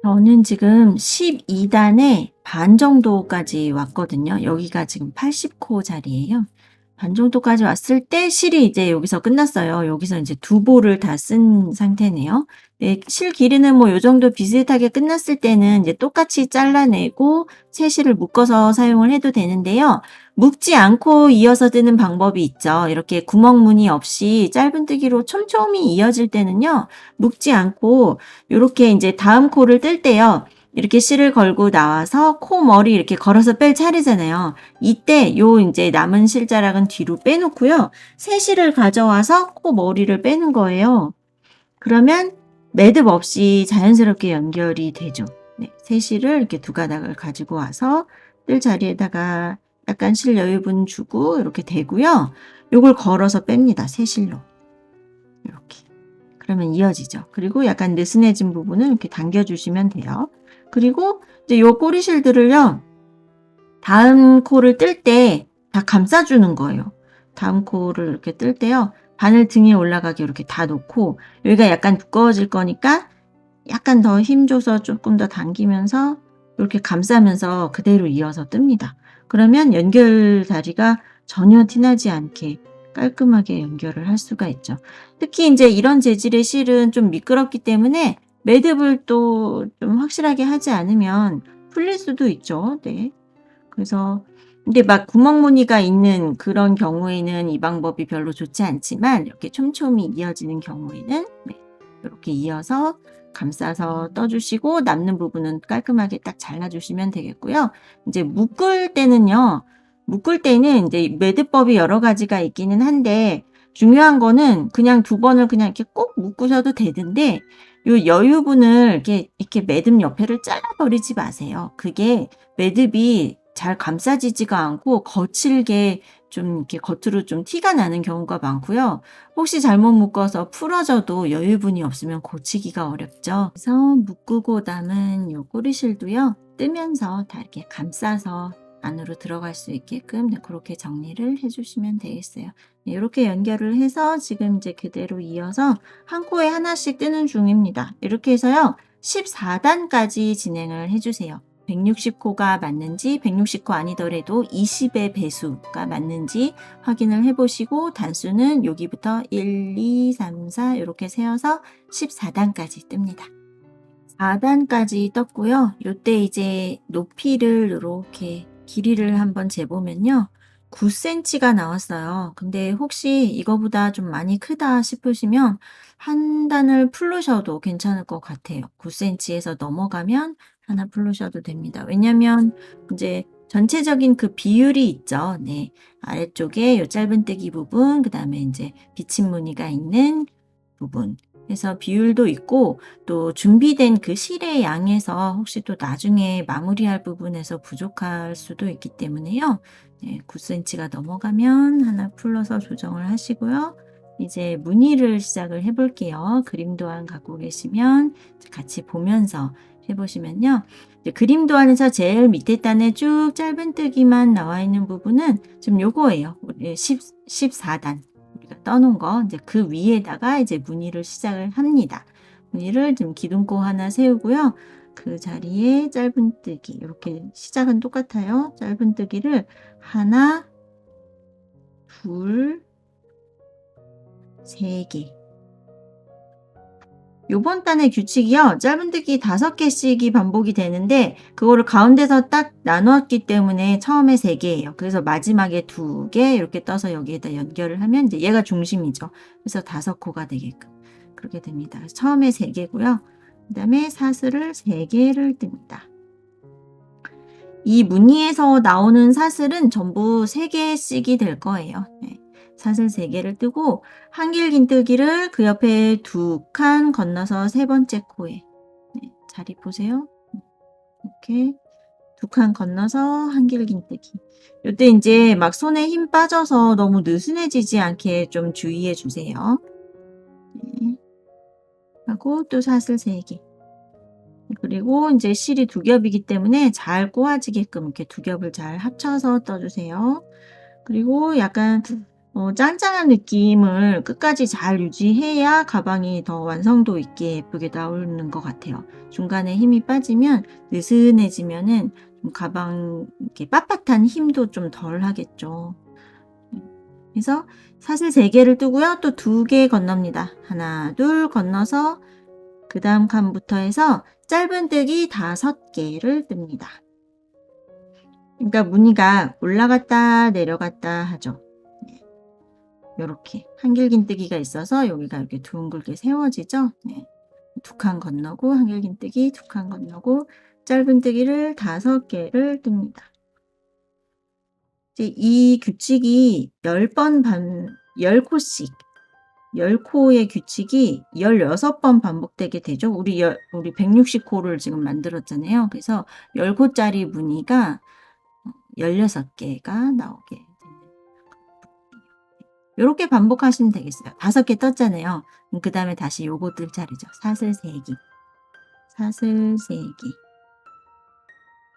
저는 지금 12단의 반 정도까지 왔거든요. 여기가 지금 80코 자리예요. 반 정도까지 왔을 때 실이 이제 여기서 끝났어요. 여기서 이제 2볼을 다 쓴 상태네요. 네, 실 길이는 뭐 요 정도 비슷하게 끝났을 때는 이제 똑같이 잘라내고 새 실을 묶어서 사용을 해도 되는데요. 묶지 않고 이어서 뜨는 방법이 있죠. 이렇게 구멍무늬 없이 짧은뜨기로 촘촘히 이어질 때는요. 묶지 않고 요렇게 이제 다음 코를 뜰 때요. 이렇게 실을 걸고 나와서 코 머리 이렇게 걸어서 뺄 차례잖아요. 이때 요 이제 남은 실자락은 뒤로 빼놓고요. 새 실을 가져와서 코 머리를 빼는 거예요. 그러면 매듭 없이 자연스럽게 연결이 되죠. 네, 새 실을 이렇게 2가닥을 가지고 와서 뜰 자리에다가 약간 실 여유분 주고 이렇게 대고요. 요걸 걸어서 뺍니다. 새 실로. 이렇게. 그러면 이어지죠. 그리고 약간 느슨해진 부분은 이렇게 당겨주시면 돼요. 그리고 이제 요 꼬리실들을요. 다음 코를 뜰 때 다 감싸주는 거예요. 다음 코를 이렇게 뜰 때요. 바늘 등에 올라가게 이렇게 다 놓고 여기가 약간 두꺼워질 거니까 약간 더 힘줘서 조금 더 당기면서 이렇게 감싸면서 그대로 이어서 뜹니다. 그러면 연결 다리가 전혀 티나지 않게 깔끔하게 연결을 할 수가 있죠. 특히 이제 이런 재질의 실은 좀 미끄럽기 때문에 매듭을 또 좀 확실하게 하지 않으면 풀릴 수도 있죠. 네. 그래서 근데 막 구멍 무늬가 있는 그런 경우에는 이 방법이 별로 좋지 않지만 이렇게 촘촘히 이어지는 경우에는 네, 이렇게 이어서 감싸서 떠주시고 남는 부분은 깔끔하게 딱 잘라주시면 되겠고요. 이제 묶을 때는요. 묶을 때는 이제 매듭법이 여러 가지가 있기는 한데 중요한 거는 그냥 2번을 그냥 이렇게 꼭 묶으셔도 되는데 요 여유분을 이렇게 매듭 옆에를 잘라버리지 마세요. 그게 매듭이 잘 감싸지지가 않고 거칠게 좀 이렇게 겉으로 좀 티가 나는 경우가 많고요. 혹시 잘못 묶어서 풀어져도 여유분이 없으면 고치기가 어렵죠. 그래서 묶고 남은 요 꼬리실도요. 뜨면서 다 이렇게 감싸서 안으로 들어갈 수 있게끔 그렇게 정리를 해주시면 되겠어요. 이렇게 연결을 해서 지금 이제 그대로 이어서 한 코에 하나씩 뜨는 중입니다. 이렇게 해서요. 14단까지 진행을 해주세요. 160코가 맞는지 160코 아니더라도 20의 배수가 맞는지 확인을 해보시고 단수는 여기부터 1, 2, 3, 4 이렇게 세어서 14단까지 뜹니다. 4단까지 떴고요. 요때 이제 높이를 이렇게 길이를 한번 재보면요. 9cm가 나왔어요. 근데 혹시 이거보다 좀 많이 크다 싶으시면 한 단을 풀으셔도 괜찮을 것 같아요. 9cm에서 넘어가면 하나 풀으셔도 됩니다. 왜냐면 이제 전체적인 그 비율이 있죠. 네. 아래쪽에 요 짧은뜨기 부분, 그 다음에 이제 비침 무늬가 있는 부분. 그래서 비율도 있고 또 준비된 그 실의 양에서 혹시 또 나중에 마무리할 부분에서 부족할 수도 있기 때문에요. 네, 9cm가 넘어가면 하나 풀러서 조정을 하시고요. 이제 무늬를 시작을 해볼게요. 그림 도안 갖고 계시면 같이 보면서 해보시면요. 이제 그림 도안에서 제일 밑에 단에 쭉 짧은뜨기만 나와 있는 부분은 지금 요거예요. 우리 14단. 우리가 떠놓은 거 이제 그 위에다가 이제 무늬를 시작을 합니다. 무늬를 지금 기둥코 하나 세우고요. 그 자리에 짧은뜨기 이렇게 시작은 똑같아요. 짧은뜨기를 하나, 둘, 세 개. 요번 단의 규칙이요. 짧은뜨기 5개씩이 반복이 되는데 그거를 가운데서 딱 나누었기 때문에 처음에 3개예요. 그래서 마지막에 2개 이렇게 떠서 여기에다 연결을 하면 이제 얘가 중심이죠. 그래서 5코가 되게끔 그렇게 됩니다. 처음에 3개고요. 그 다음에 사슬을 3개를 뜹니다. 이 무늬에서 나오는 사슬은 전부 3개씩이 될 거예요. 네. 사슬 3개를 뜨고 한길긴뜨기를 그 옆에 2칸 건너서 3번째 코에 네, 자리 보세요. 이렇게 2칸 건너서 한길긴뜨기. 요때 이제 막 손에 힘 빠져서 너무 느슨해지지 않게 좀 주의해 주세요. 네. 하고 또 사슬 3개. 그리고 이제 실이 2겹이기 때문에 잘 꼬아지게끔 이렇게 2겹을 잘 합쳐서 떠주세요. 그리고 약간 짱짱한 느낌을 끝까지 잘 유지해야 가방이 더 완성도 있게 예쁘게 나오는 것 같아요. 중간에 힘이 빠지면 느슨해지면은 좀 가방 이렇게 빳빳한 힘도 좀 덜 하겠죠. 그래서 사슬 3개를 뜨고요. 또 2개 건넙니다. 하나, 둘 건너서 그 다음 칸부터 해서 짧은뜨기 5개를 뜹니다. 그러니까 무늬가 올라갔다 내려갔다 하죠. 이렇게 한길긴뜨기가 있어서 여기가 이렇게 둥글게 세워지죠. 네. 2칸 건너고 한길긴뜨기 2칸 건너고 짧은뜨기를 5개를 뜹니다. 이제 이 규칙이 10번 10코씩 10코의 규칙이 16번 반복되게 되죠. 우리 160코를 지금 만들었잖아요. 그래서 10코짜리 무늬가 16개가 나오게 되는 이렇게 반복하시면 되겠어요. 5개 떴잖아요. 그 다음에 다시 요거 뜰 차례죠. 사슬 3개. 사슬 3개.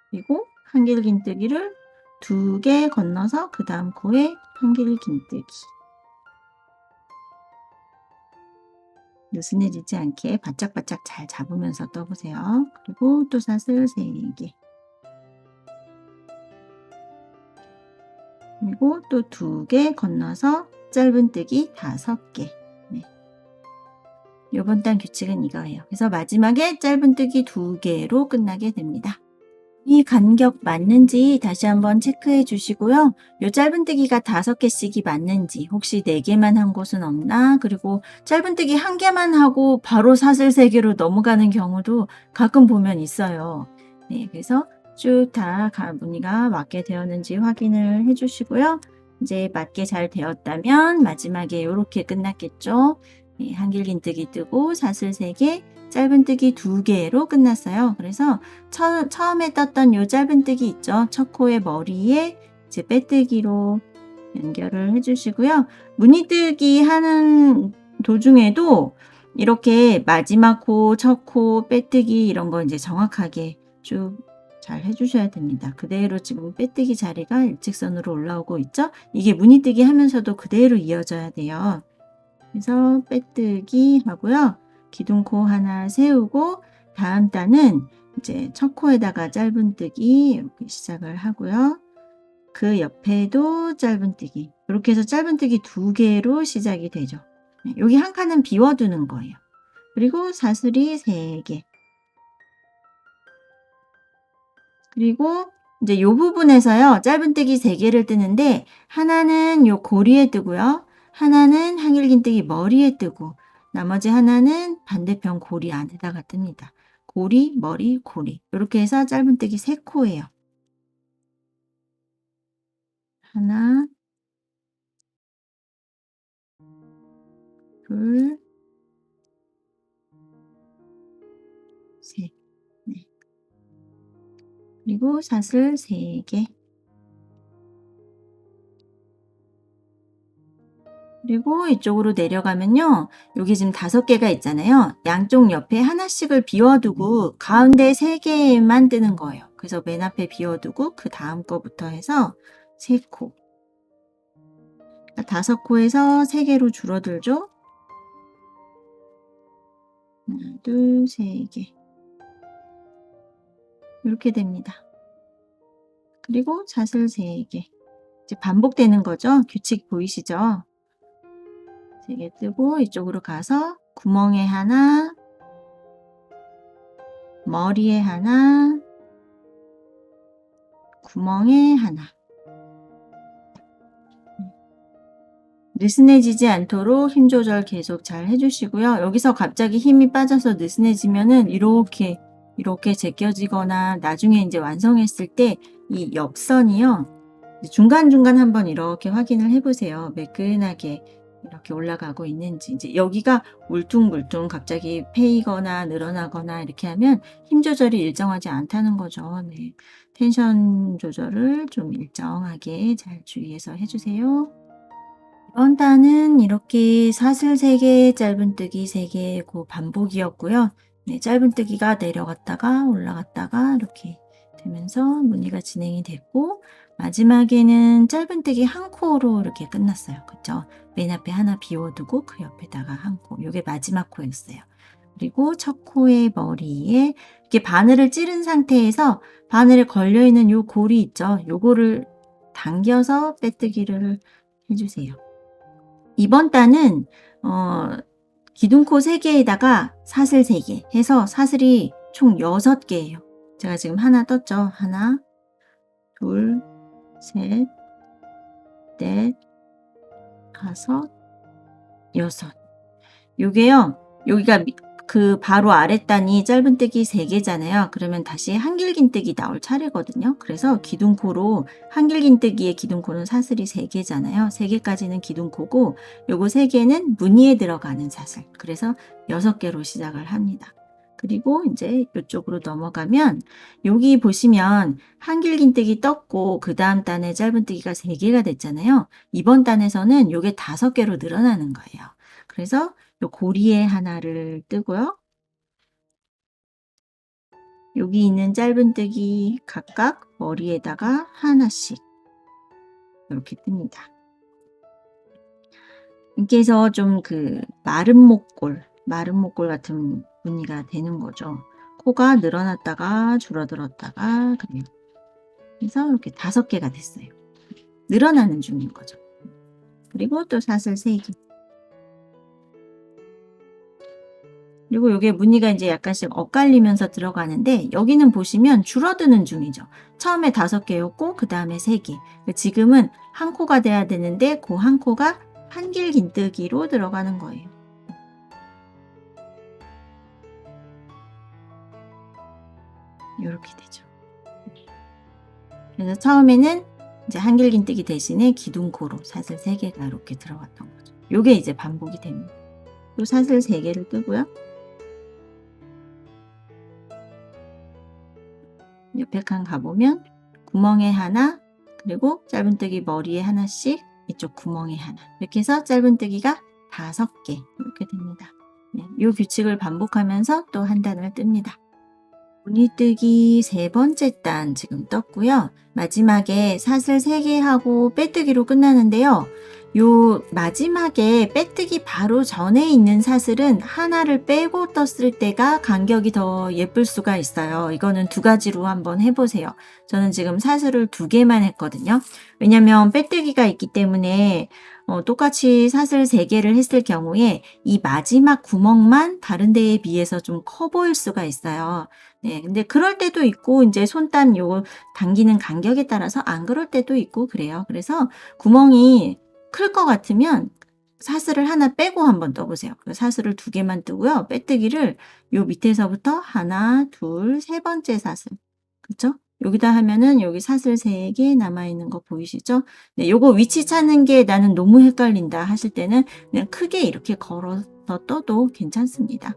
그리고 한길긴뜨기를 2개 건너서 그 다음 코에 한길긴뜨기. 느슨해지지 않게 바짝바짝 잘 잡으면서 떠보세요. 그리고 또 사슬 3개. 그리고 또 2개 건너서 짧은뜨기 5개. 네. 요번 단 규칙은 이거예요. 그래서 마지막에 짧은뜨기 2개로 끝나게 됩니다. 이 간격 맞는지 다시 한번 체크해 주시고요. 요 짧은뜨기가 5개씩이 맞는지 혹시 4개만 한 곳은 없나, 그리고 짧은뜨기 1개만 하고 바로 사슬 3개로 넘어가는 경우도 가끔 보면 있어요. 네, 그래서 쭉 다 무늬가 맞게 되었는지 확인을 해 주시고요. 이제 맞게 잘 되었다면 마지막에 이렇게 끝났겠죠. 네, 한길긴뜨기 뜨고 사슬 3개, 짧은뜨기 2개로 끝났어요. 그래서 처음에 떴던 요 짧은뜨기 있죠. 첫 코의 머리에 이제 빼뜨기로 연결을 해주시고요. 무늬뜨기 하는 도중에도 이렇게 마지막 코, 첫 코, 빼뜨기 이런 거 이제 정확하게 쭉 잘 해주셔야 됩니다. 그대로 지금 빼뜨기 자리가 일직선으로 올라오고 있죠. 이게 무늬뜨기 하면서도 그대로 이어져야 돼요. 그래서 빼뜨기 하고요. 기둥코 하나 세우고 다음 단은 이제 첫 코에다가 짧은뜨기 이렇게 시작을 하고요. 그 옆에도 짧은뜨기, 이렇게 해서 짧은뜨기 2개로 시작이 되죠. 여기 한 칸은 비워두는 거예요. 그리고 사슬이 3개. 그리고 이제 이 부분에서요, 짧은뜨기 3개를 뜨는데 하나는 요 고리에 뜨고요. 하나는 한길긴뜨기 머리에 뜨고 나머지 하나는 반대편 고리 안에다가 뜹니다. 고리, 머리, 고리. 이렇게 해서 짧은뜨기 3코예요. 하나, 둘, 셋. 네. 그리고 사슬 3개. 그리고 이쪽으로 내려가면요. 여기 지금 5개가 있잖아요. 양쪽 옆에 하나씩을 비워두고 가운데 3개만 뜨는 거예요. 그래서 맨 앞에 비워두고 그 다음 거부터 해서 3코. 5코에서 3개로 줄어들죠. 하나, 둘, 3개. 이렇게 됩니다. 그리고 사슬 3개. 이제 반복되는 거죠. 규칙 보이시죠? 3개 뜨고 이쪽으로 가서 구멍에 하나, 머리에 하나, 구멍에 하나. 느슨해지지 않도록 힘 조절 계속 잘 해주시고요. 여기서 갑자기 힘이 빠져서 느슨해지면은 이렇게 이렇게 제껴지거나 나중에 이제 완성했을 때 이 옆선이요. 중간중간 한번 이렇게 확인을 해 보세요. 매끈하게 이렇게 올라가고 있는지. 이제 여기가 울퉁불퉁 갑자기 패이거나 늘어나거나 이렇게 하면 힘 조절이 일정하지 않다는 거죠. 네. 텐션 조절을 좀 일정하게 잘 주의해서 해 주세요. 이번 단은 이렇게 사슬 3개, 짧은뜨기 3개 그 반복이었고요. 네, 짧은뜨기가 내려갔다가 올라갔다가 이렇게 되면서 무늬가 진행이 됐고, 마지막에는 짧은뜨기 1코로 이렇게 끝났어요. 그쵸? 맨 앞에 하나 비워두고 그 옆에다가 1코. 요게 마지막 코였어요. 그리고 첫 코의 머리에 이렇게 바늘을 찌른 상태에서 바늘에 걸려있는 요 골이 있죠? 요거를 당겨서 빼뜨기를 해주세요. 이번 단은 기둥코 3개에다가 사슬 3개 해서 사슬이 총 6개예요. 제가 지금 하나 떴죠. 하나, 둘, 셋, 넷, 다섯, 여섯. 요게요. 여기가 그 바로 아랫단이 짧은뜨기 3개잖아요. 그러면 다시 한길긴뜨기 나올 차례거든요. 그래서 기둥코로 한길긴뜨기의 기둥코는 사슬이 3개잖아요. 3개까지는 기둥코고 요거 3개는 무늬에 들어가는 사슬. 그래서 6개로 시작을 합니다. 그리고 이제 이쪽으로 넘어가면 여기 보시면 한길긴뜨기 떴고 그 다음 단에 짧은뜨기가 3개가 됐잖아요. 이번 단에서는 요게 5개로 늘어나는 거예요. 그래서 요 고리에 하나를 뜨고요. 여기 있는 짧은뜨기 각각 머리에다가 하나씩 이렇게 뜹니다. 이렇게 해서 좀 그 마른 목골 같은 무늬가 되는 거죠. 코가 늘어났다가 줄어들었다가 그래요. 그래서 이렇게 5개가 됐어요. 늘어나는 중인 거죠. 그리고 또 사슬 3개. 그리고 요게 무늬가 이제 약간씩 엇갈리면서 들어가는데 여기는 보시면 줄어드는 중이죠. 처음에 5개였고 그 다음에 3개. 지금은 한 코가 돼야 되는데 그 한 코가 한길긴뜨기로 들어가는 거예요. 이렇게 되죠. 그래서 처음에는 이제 한길긴뜨기 대신에 기둥코로 사슬 3개가 이렇게 들어갔던 거죠. 요게 이제 반복이 됩니다. 또 사슬 3개를 뜨고요. 옆에 칸 가보면 구멍에 하나, 그리고 짧은뜨기 머리에 하나씩, 이쪽 구멍에 하나. 이렇게 해서 짧은뜨기가 5개 이렇게 됩니다. 네, 이 규칙을 반복하면서 또 한 단을 뜹니다. 무늬뜨기 3번째 단 지금 떴고요. 마지막에 사슬 3개 하고 빼뜨기로 끝나는데요. 요 마지막에 빼뜨기 바로 전에 있는 사슬은 하나를 빼고 떴을 때가 간격이 더 예쁠 수가 있어요. 이거는 2가지로 한번 해보세요. 저는 지금 사슬을 2개만 했거든요. 왜냐면 빼뜨기가 있기 때문에 똑같이 사슬 3개를 했을 경우에 이 마지막 구멍만 다른 데에 비해서 좀 커 보일 수가 있어요. 네, 근데 그럴 때도 있고 이제 손땀 요 당기는 간격에 따라서 안 그럴 때도 있고 그래요. 그래서 구멍이 클 것 같으면 사슬을 하나 빼고 한번 떠보세요. 사슬을 2개만 뜨고요. 빼뜨기를 요 밑에서부터 하나, 둘, 3번째 사슬. 그쵸? 여기다 하면은 여기 사슬 3개 남아있는 거 보이시죠? 네, 요거 위치 찾는 게 나는 너무 헷갈린다 하실 때는 그냥 크게 이렇게 걸어서 떠도 괜찮습니다.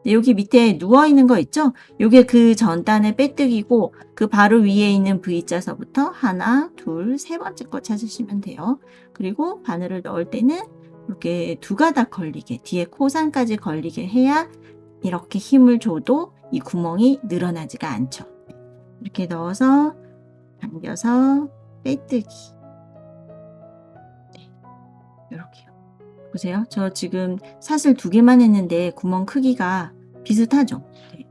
네, 여기 밑에 누워있는 거 있죠? 요게 그 전단의 빼뜨기고 그 바로 위에 있는 V자서부터 하나, 둘, 3번째 거 찾으시면 돼요. 그리고 바늘을 넣을 때는 이렇게 2가닥 걸리게, 뒤에 코상까지 걸리게 해야 이렇게 힘을 줘도 이 구멍이 늘어나지가 않죠. 이렇게 넣어서 당겨서 빼뜨기. 네, 이렇게요. 보세요. 저 지금 사슬 2개만 했는데 구멍 크기가 비슷하죠. 네.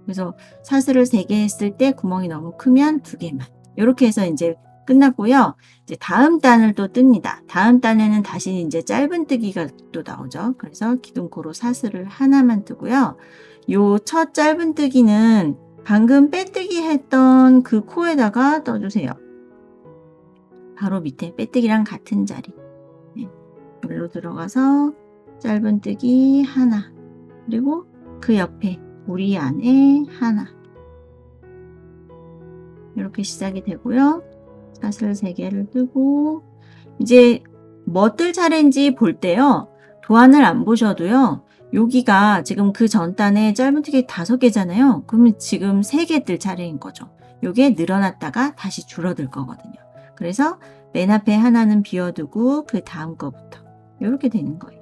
그래서 사슬을 3개 했을 때 구멍이 너무 크면 2개만. 이렇게 해서 이제 끝났고요. 이제 다음 단을 또 뜹니다. 다음 단에는 다시 이제 짧은뜨기가 또 나오죠. 그래서 기둥코로 사슬을 하나만 뜨고요. 요 첫 짧은뜨기는 방금 빼뜨기 했던 그 코에다가 떠주세요. 바로 밑에 빼뜨기랑 같은 자리. 네. 여기로 들어가서 짧은뜨기 하나, 그리고 그 옆에 고리 안에 하나, 이렇게 시작이 되고요. 사슬 3개를 뜨고 이제 뭐 뜰 차례인지 볼 때요. 도안을 안 보셔도요. 여기가 지금 그 전 단에 짧은뜨기 5개잖아요. 그러면 지금 3개 뜰 차례인 거죠. 요게 늘어났다가 다시 줄어들 거거든요. 그래서 맨 앞에 하나는 비워두고 그 다음 거부터 요렇게 되는 거예요.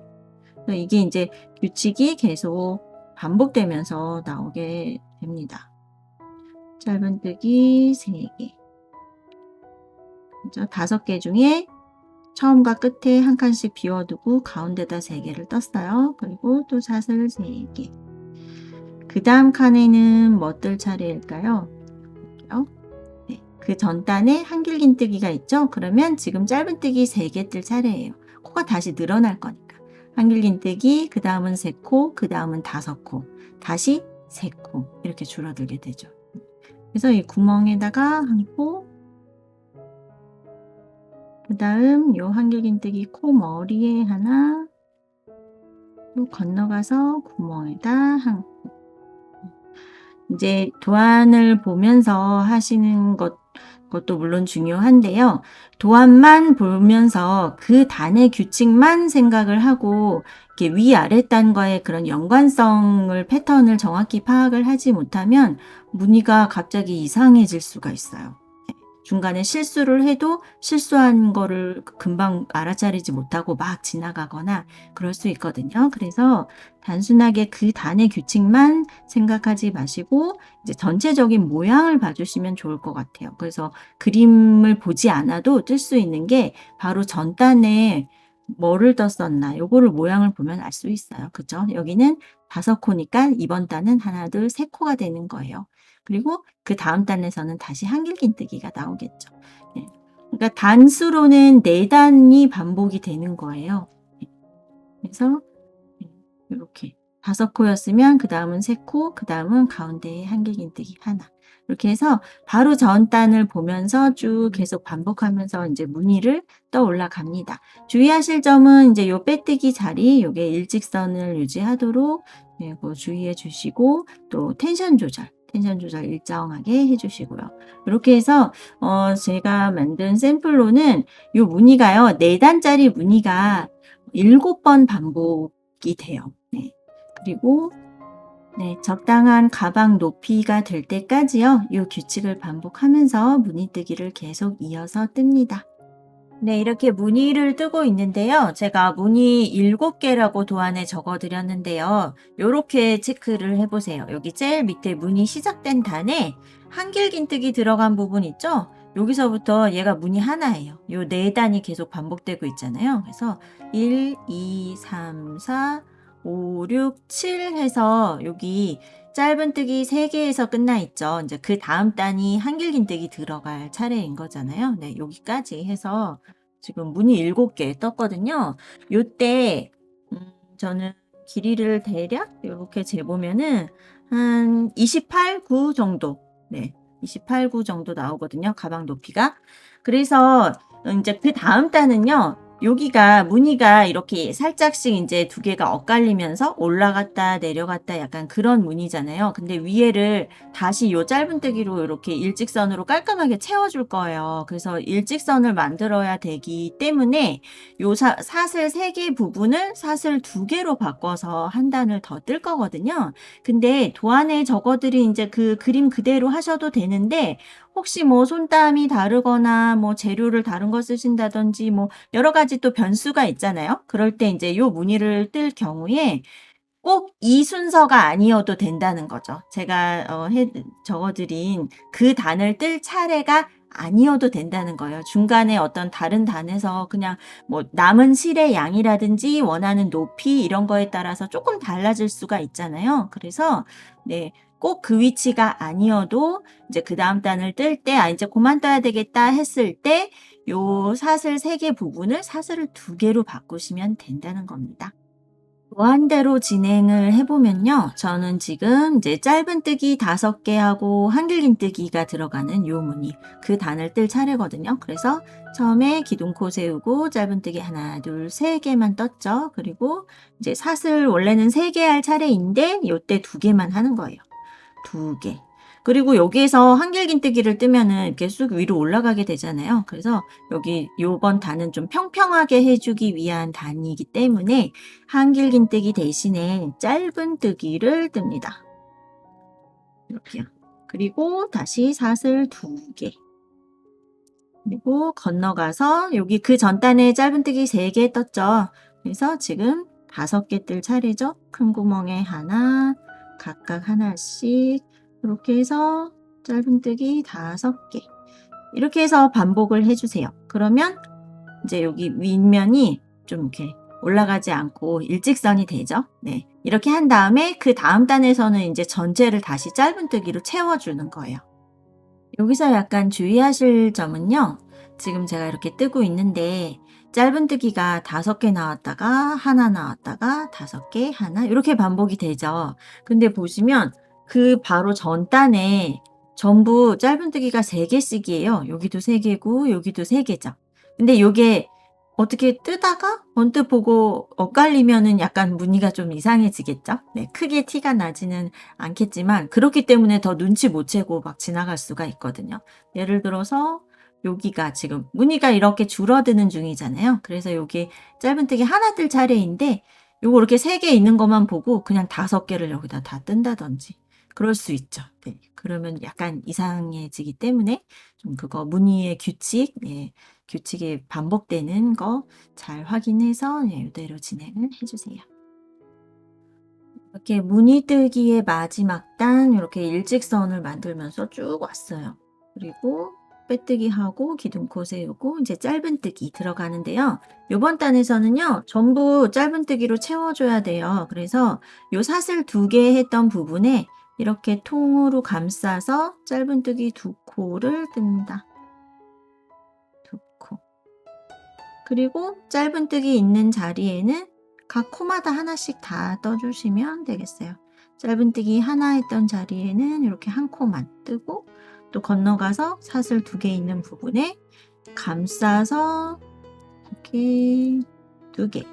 그래서 이게 이제 규칙이 계속 반복되면서 나오게 됩니다. 짧은뜨기 3개. 그죠? 5개 중에 처음과 끝에 한 칸씩 비워두고 가운데다 3개를 떴어요. 그리고 또 사슬 3개. 그 다음 칸에는 뭐 뜰 차례일까요? 볼게요. 네, 그 전 단에 한길긴뜨기가 있죠? 그러면 지금 짧은뜨기 3개 뜰 차례예요. 코가 다시 늘어날 거니까. 한길긴뜨기, 그 다음은 3코, 그 다음은 5코, 다시 3코 이렇게 줄어들게 되죠. 그래서 이 구멍에다가 한 코, 그 다음 요 한길긴뜨기 코 머리에 하나, 또 건너가서 구멍에다 한 코. 이제 도안을 보면서 하시는 것도 물론 중요한데요. 도안만 보면서 그 단의 규칙만 생각을 하고 이렇게 위아래 단과의 그런 연관성을 패턴을 정확히 파악을 하지 못하면 무늬가 갑자기 이상해질 수가 있어요. 중간에 실수를 해도 실수한 거를 금방 알아차리지 못하고 막 지나가거나 그럴 수 있거든요. 그래서 단순하게 그 단의 규칙만 생각하지 마시고 이제 전체적인 모양을 봐주시면 좋을 것 같아요. 그래서 그림을 보지 않아도 뜰 수 있는 게 바로 전 단에 뭐를 떴었나 요거를 모양을 보면 알 수 있어요. 그죠? 여기는 5코니까 이번 단은 하나, 둘, 3코가 되는 거예요. 그리고 그 다음 단에서는 다시 한길긴뜨기가 나오겠죠. 네. 그러니까 단수로는 4단이 반복이 되는 거예요. 네. 그래서 이렇게 5코였으면 그 다음은 3코, 그 다음은 가운데에 한길긴뜨기 하나. 이렇게 해서 바로 전 단을 보면서 쭉 계속 반복하면서 이제 무늬를 떠올라 갑니다. 주의하실 점은 이제 요 빼뜨기 자리, 요게 일직선을 유지하도록 네, 그 주의해 주시고 또 텐션 조절 일정하게 해주시고요. 이렇게 해서 제가 만든 샘플로는 요 무늬가요. 4단짜리 무늬가 7번 반복이 돼요. 네. 그리고 네, 적당한 가방 높이가 될 때까지요. 이 규칙을 반복하면서 무늬뜨기를 계속 이어서 뜹니다. 네, 이렇게 무늬를 뜨고 있는데요. 제가 무늬 7개라고 도안에 적어 드렸는데요. 요렇게 체크를 해보세요. 여기 제일 밑에 무늬 시작된 단에 한길긴뜨기 들어간 부분 있죠? 여기서부터 얘가 무늬 하나예요. 요 4단이 계속 반복되고 있잖아요. 그래서 1, 2, 3, 4, 5, 6, 7 해서 여기 짧은뜨기 3개에서 끝나 있죠. 이제 그 다음 단이 한길긴뜨기 들어갈 차례인 거잖아요. 네, 여기까지 해서 지금 무늬 7개 떴거든요. 요때 저는 길이를 대략 이렇게 재보면은 한 28구 정도, 네, 28구 정도 나오거든요. 가방 높이가. 그래서 이제 그 다음 단은요. 여기가 무늬가 이렇게 살짝씩 이제 2개가 엇갈리면서 올라갔다 내려갔다 약간 그런 무늬잖아요. 근데 위에를 다시 요 짧은뜨기로 이렇게 일직선으로 깔끔하게 채워줄 거예요. 그래서 일직선을 만들어야 되기 때문에 요 사슬 3개 부분을 사슬 2개로 바꿔서 한 단을 더 뜰 거거든요. 근데 도안에 적어드린 이제 그 그림 그대로 하셔도 되는데 혹시 뭐 손땀이 다르거나 뭐 재료를 다른 거 쓰신다든지 뭐 여러 가지 또 변수가 있잖아요. 그럴 때 이제 요 무늬를 뜰 경우에 꼭 이 순서가 아니어도 된다는 거죠. 제가 적어드린 그 단을 뜰 차례가 아니어도 된다는 거예요. 중간에 어떤 다른 단에서 그냥 뭐 남은 실의 양이라든지 원하는 높이 이런 거에 따라서 조금 달라질 수가 있잖아요. 그래서 네, 꼭 그 위치가 아니어도 이제 그 다음 단을 뜰 때 이제 그만 떠야 되겠다 했을 때 요 사슬 3개 부분을 사슬을 2개로 바꾸시면 된다는 겁니다. 무한대로 진행을 해보면요. 저는 지금 이제 짧은뜨기 5개 하고 한길긴뜨기가 들어가는 요 무늬 그 단을 뜰 차례거든요. 그래서 처음에 기둥코 세우고 짧은뜨기 하나, 둘, 3개만 떴죠. 그리고 이제 사슬 원래는 3개 할 차례인데 요때 2개만 하는 거예요. 2개. 그리고 여기에서 한길긴뜨기를 뜨면은 이렇게 쑥 위로 올라가게 되잖아요. 그래서 여기 요번 단은 좀 평평하게 해주기 위한 단이기 때문에 한길긴뜨기 대신에 짧은뜨기를 뜹니다. 이렇게요. 그리고 다시 사슬 2개. 그리고 건너가서 여기 그 전단에 짧은뜨기 3개 떴죠. 그래서 지금 5개 뜰 차례죠. 큰 구멍에 하나, 각각 하나씩 이렇게 해서 짧은뜨기 5개. 이렇게 해서 반복을 해주세요. 그러면 이제 여기 윗면이 좀 이렇게 올라가지 않고 일직선이 되죠. 네. 이렇게 한 다음에 그 다음 단에서는 이제 전체를 다시 짧은뜨기로 채워주는 거예요. 여기서 약간 주의하실 점은요. 지금 제가 이렇게 뜨고 있는데 짧은뜨기가 5개 나왔다가 하나 나왔다가 5개 하나 이렇게 반복이 되죠. 근데 보시면 그 바로 전 단에 전부 짧은뜨기가 3개씩이에요. 여기도 3개고 여기도 3개죠. 근데 요게 어떻게 뜨다가 언뜻 보고 엇갈리면은 약간 무늬가 좀 이상해지겠죠? 네, 크게 티가 나지는 않겠지만 그렇기 때문에 더 눈치 못 채고 막 지나갈 수가 있거든요. 예를 들어서 여기가 지금 무늬가 이렇게 줄어드는 중이잖아요. 그래서 여기 짧은뜨기 하나 뜰 차례인데 요거 이렇게 3개 있는 것만 보고 그냥 5개를 여기다 다 뜬다든지 그럴 수 있죠. 네, 그러면 약간 이상해지기 때문에 좀 그거 무늬의 규칙, 예, 규칙이 반복되는 거 잘 확인해서 예, 이대로 진행을 해주세요. 이렇게 무늬뜨기의 마지막 단 이렇게 일직선을 만들면서 쭉 왔어요. 그리고 빼뜨기 하고 기둥코 세우고 이제 짧은뜨기 들어가는데요. 이번 단에서는요. 전부 짧은뜨기로 채워줘야 돼요. 그래서 요 사슬 2개 했던 부분에 이렇게 통으로 감싸서 짧은뜨기 2코를 뜹니다. 2코. 그리고 짧은뜨기 있는 자리에는 각 코마다 하나씩 다 떠주시면 되겠어요. 짧은뜨기 하나 했던 자리에는 이렇게 한 코만 뜨고 또 건너가서 사슬 2개 있는 부분에 감싸서 이렇게 2개.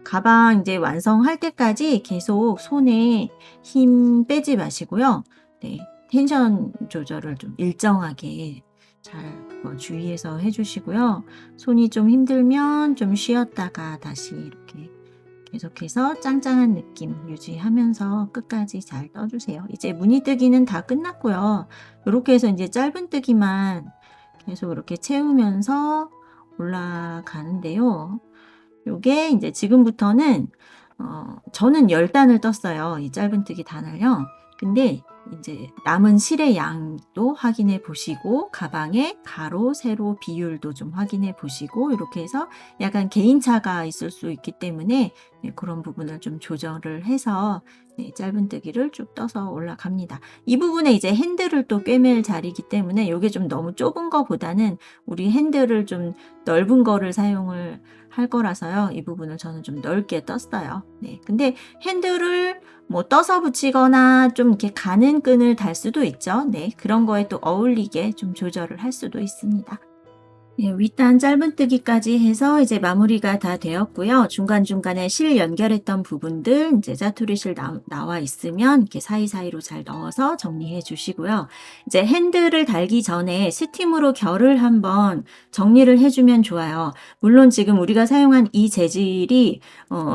가방 이제 완성할 때까지 계속 손에 힘 빼지 마시고요. 네, 텐션 조절을 좀 일정하게 잘 주의해서 해주시고요. 손이 좀 힘들면 좀 쉬었다가 다시 이렇게 계속해서 짱짱한 느낌 유지하면서 끝까지 잘 떠주세요. 이제 무늬뜨기는 다 끝났고요. 이렇게 해서 이제 짧은뜨기만 계속 이렇게 채우면서 올라가는데요. 요게 이제 지금부터는 저는 10단을 떴어요. 이 짧은뜨기 단을요. 근데 이제 남은 실의 양도 확인해 보시고 가방의 가로, 세로 비율도 좀 확인해 보시고 이렇게 해서 약간 개인차가 있을 수 있기 때문에 네, 그런 부분을 좀 조절을 해서 네, 짧은뜨기를 쭉 떠서 올라갑니다. 이 부분에 이제 핸들을 또 꿰맬 자리이기 때문에 이게 좀 너무 좁은 거보다는 우리 핸들을 좀 넓은 거를 사용을 할 거라서요. 이 부분을 저는 좀 넓게 떴어요. 네. 근데 핸들을 뭐 떠서 붙이거나 좀 이렇게 가는 끈을 달 수도 있죠. 네. 그런 거에 또 어울리게 좀 조절을 할 수도 있습니다. 예, 윗단 짧은뜨기까지 해서 이제 마무리가 다 되었고요. 중간중간에 실 연결했던 부분들 이제 짜투리실 나와 있으면 이렇게 사이사이로 잘 넣어서 정리해 주시고요. 이제 핸들을 달기 전에 스팀으로 결을 한번 정리를 해주면 좋아요. 물론 지금 우리가 사용한 이 재질이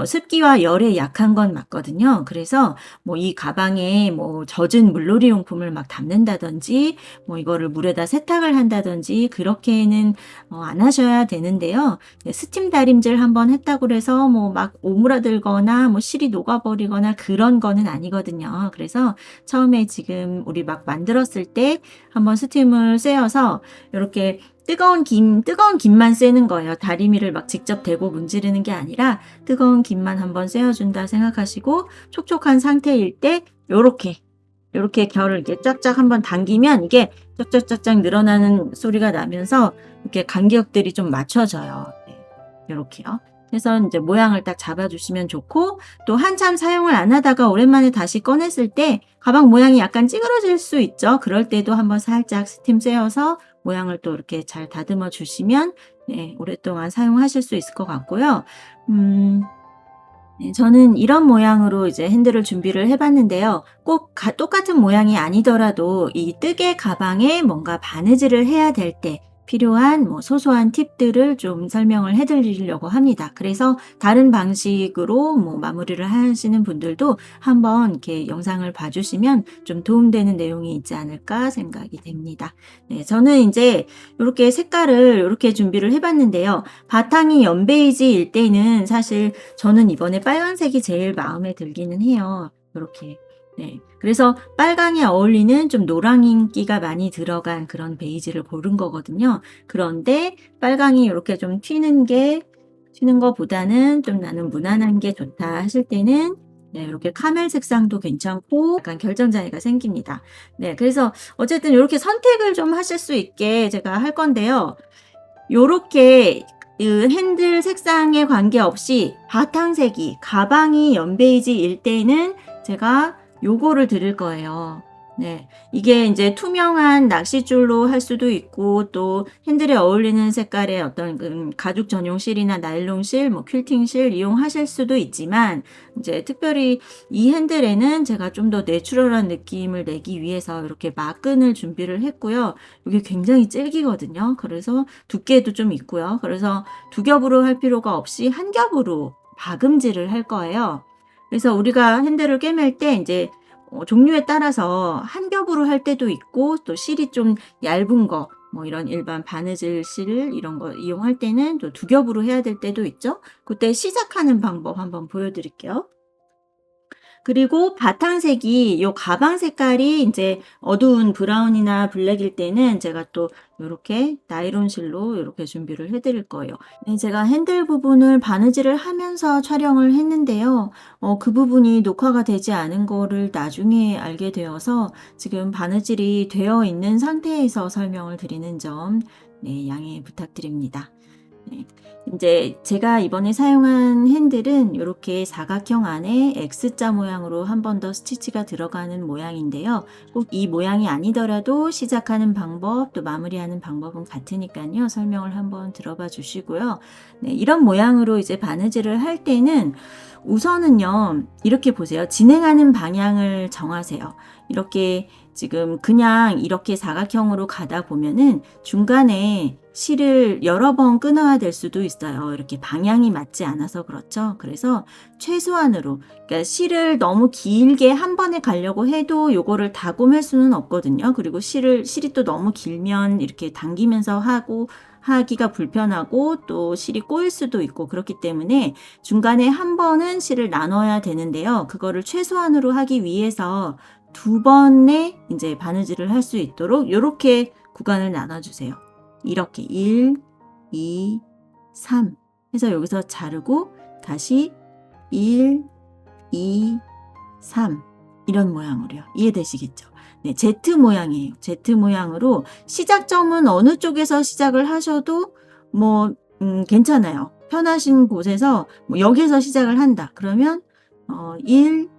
습기와 열에 약한 건 맞거든요. 그래서 뭐 이 가방에 뭐 젖은 물놀이 용품을 막 담는다든지 뭐 이거를 물에다 세탁을 한다든지 그렇게는 안 하셔야 되는데요. 스팀 다림질 한번 했다고 해서 뭐 막 오므라들거나 뭐 실이 녹아버리거나 그런 거는 아니거든요. 그래서 처음에 지금 우리 막 만들었을 때 한번 스팀을 쐬어서 이렇게 뜨거운 김만 쐬는 거예요. 다리미를 막 직접 대고 문지르는 게 아니라 뜨거운 김만 한번 쐬어준다 생각하시고 촉촉한 상태일 때 요렇게 결을 이렇게 쫙쫙 한번 당기면 이게 쫙쫙쫙쫙 늘어나는 소리가 나면서 이렇게 간격들이 좀 맞춰져요. 네, 요렇게요. 그래서 이제 모양을 딱 잡아주시면 좋고 또 한참 사용을 안 하다가 오랜만에 다시 꺼냈을 때 가방 모양이 약간 찌그러질 수 있죠. 그럴 때도 한번 살짝 스팀 쐬어서 모양을 또 이렇게 잘 다듬어 주시면 네, 오랫동안 사용하실 수 있을 것 같고요. 네, 저는 이런 모양으로 이제 핸들을 준비를 해 봤는데요. 꼭 똑같은 모양이 아니더라도 이 뜨개 가방에 뭔가 바느질을 해야 될 때 필요한 뭐 소소한 팁들을 좀 설명을 해 드리려고 합니다. 그래서 다른 방식으로 뭐 마무리를 하시는 분들도 한번 이렇게 영상을 봐 주시면 좀 도움되는 내용이 있지 않을까 생각이 됩니다. 네, 저는 인제 요렇게 색깔을 요렇게 준비를 해 봤는데요. 바탕이 연베이지일 때는 사실 저는 이번에 빨간색이 제일 마음에 들기는 해요. 요렇게. 네. 그래서 빨강에 어울리는 좀 노랑인기가 많이 들어간 그런 베이지를 고른 거거든요. 그런데 빨강이 요렇게 좀 튀는 거보다는 좀 '나는 무난한 게 좋다.' 하실 때는 네, 요렇게 카멜 색상도 괜찮고 약간 결정장애가 생깁니다. 네. 그래서 어쨌든 요렇게 선택을 좀 하실 수 있게 제가 할 건데요. 요렇게 그 핸들 색상에 관계없이 바탕색이 가방이 연베이지일 때는 제가 요거를 드릴 거예요. 네. 이게 인제 투명한 낚싯줄로 할 수도 있고 또 핸들에 어울리는 색깔의 어떤 가죽 전용 실이나 나일론 실, 뭐 퀼팅 실 이용하실 수도 있지만 인제 특별히 이 핸들에는 제가 좀 더 내추럴한 느낌을 내기 위해서 이렇게 막끈을 준비를 했고요. 이게 굉장히 질기거든요. 그래서 두께도 좀 있고요. 그래서 두 겹으로 할 필요가 없이 한 겹으로 박음질을 할 거예요. 그래서 우리가 핸들을 꿰맬 때 인제 종류에 따라서 한 겹으로 할 때도 있고 또 실이 좀 얇은 거 뭐 이런 일반 바느질 실 이런 거 이용할 때는 또 두 겹으로 해야 될 때도 있죠. 고때 시작하는 방법 한번 보여 드릴게요. 그리고 바탕색이 요 가방 색깔이 인제 어두운 브라운이나 블랙일 때는 제가 또 요렇게 나일론 실로 요렇게 준비를 해 드릴 거예요. 네, 제가 핸들 부분을 바느질을 하면서 촬영을 했는데요. 그 부분이 녹화가 되지 않은 거를 나중에 알게 되어서 지금 바느질이 되어 있는 상태에서 설명을 드리는 점 네, 양해 부탁드립니다. 네. 인제 제가 이번에 사용한 핸들은 요렇게 사각형 안에 X자 모양으로 한 번 더 스티치가 들어가는 모양인데요. 꼭 이 모양이 아니더라도 시작하는 방법 또 마무리하는 방법은 같으니깐요. 설명을 한번 들어봐 주시고요. 네, 이런 모양으로 이제 바느질을 할 때는 우선은요. 이렇게 보세요. 진행하는 방향을 정하세요. 이렇게 지금 그냥 이렇게 사각형으로 가다 보면은 중간에 실을 여러 번 끊어야 될 수도 있어요. 이렇게 방향이 맞지 않아서 그렇죠. 그래서 최소한으로 그러니까 실을 너무 길게 한 번에 가려고 해도 요거를 다 꿰맬 수는 없거든요. 그리고 실이 또 너무 길면 이렇게 당기면서 하기가 불편하고 또 실이 꼬일 수도 있고 그렇기 때문에 중간에 한 번은 실을 나눠야 되는데요. 그거를 최소한으로 하기 위해서 두 번의 인제 바느질을 할 수 있도록 요렇게 구간을 나눠 주세요. 이렇게 1, 2, 3 해서 여기서 자르고 다시 1, 2, 3 이런 모양으로요. 이해되시겠죠? 네, Z 모양이에요. Z 모양으로 시작점은 어느 쪽에서 시작을 하셔도 뭐 괜찮아요. 편하신 곳에서 뭐 여기에서 시작을 한다. 그러면 1,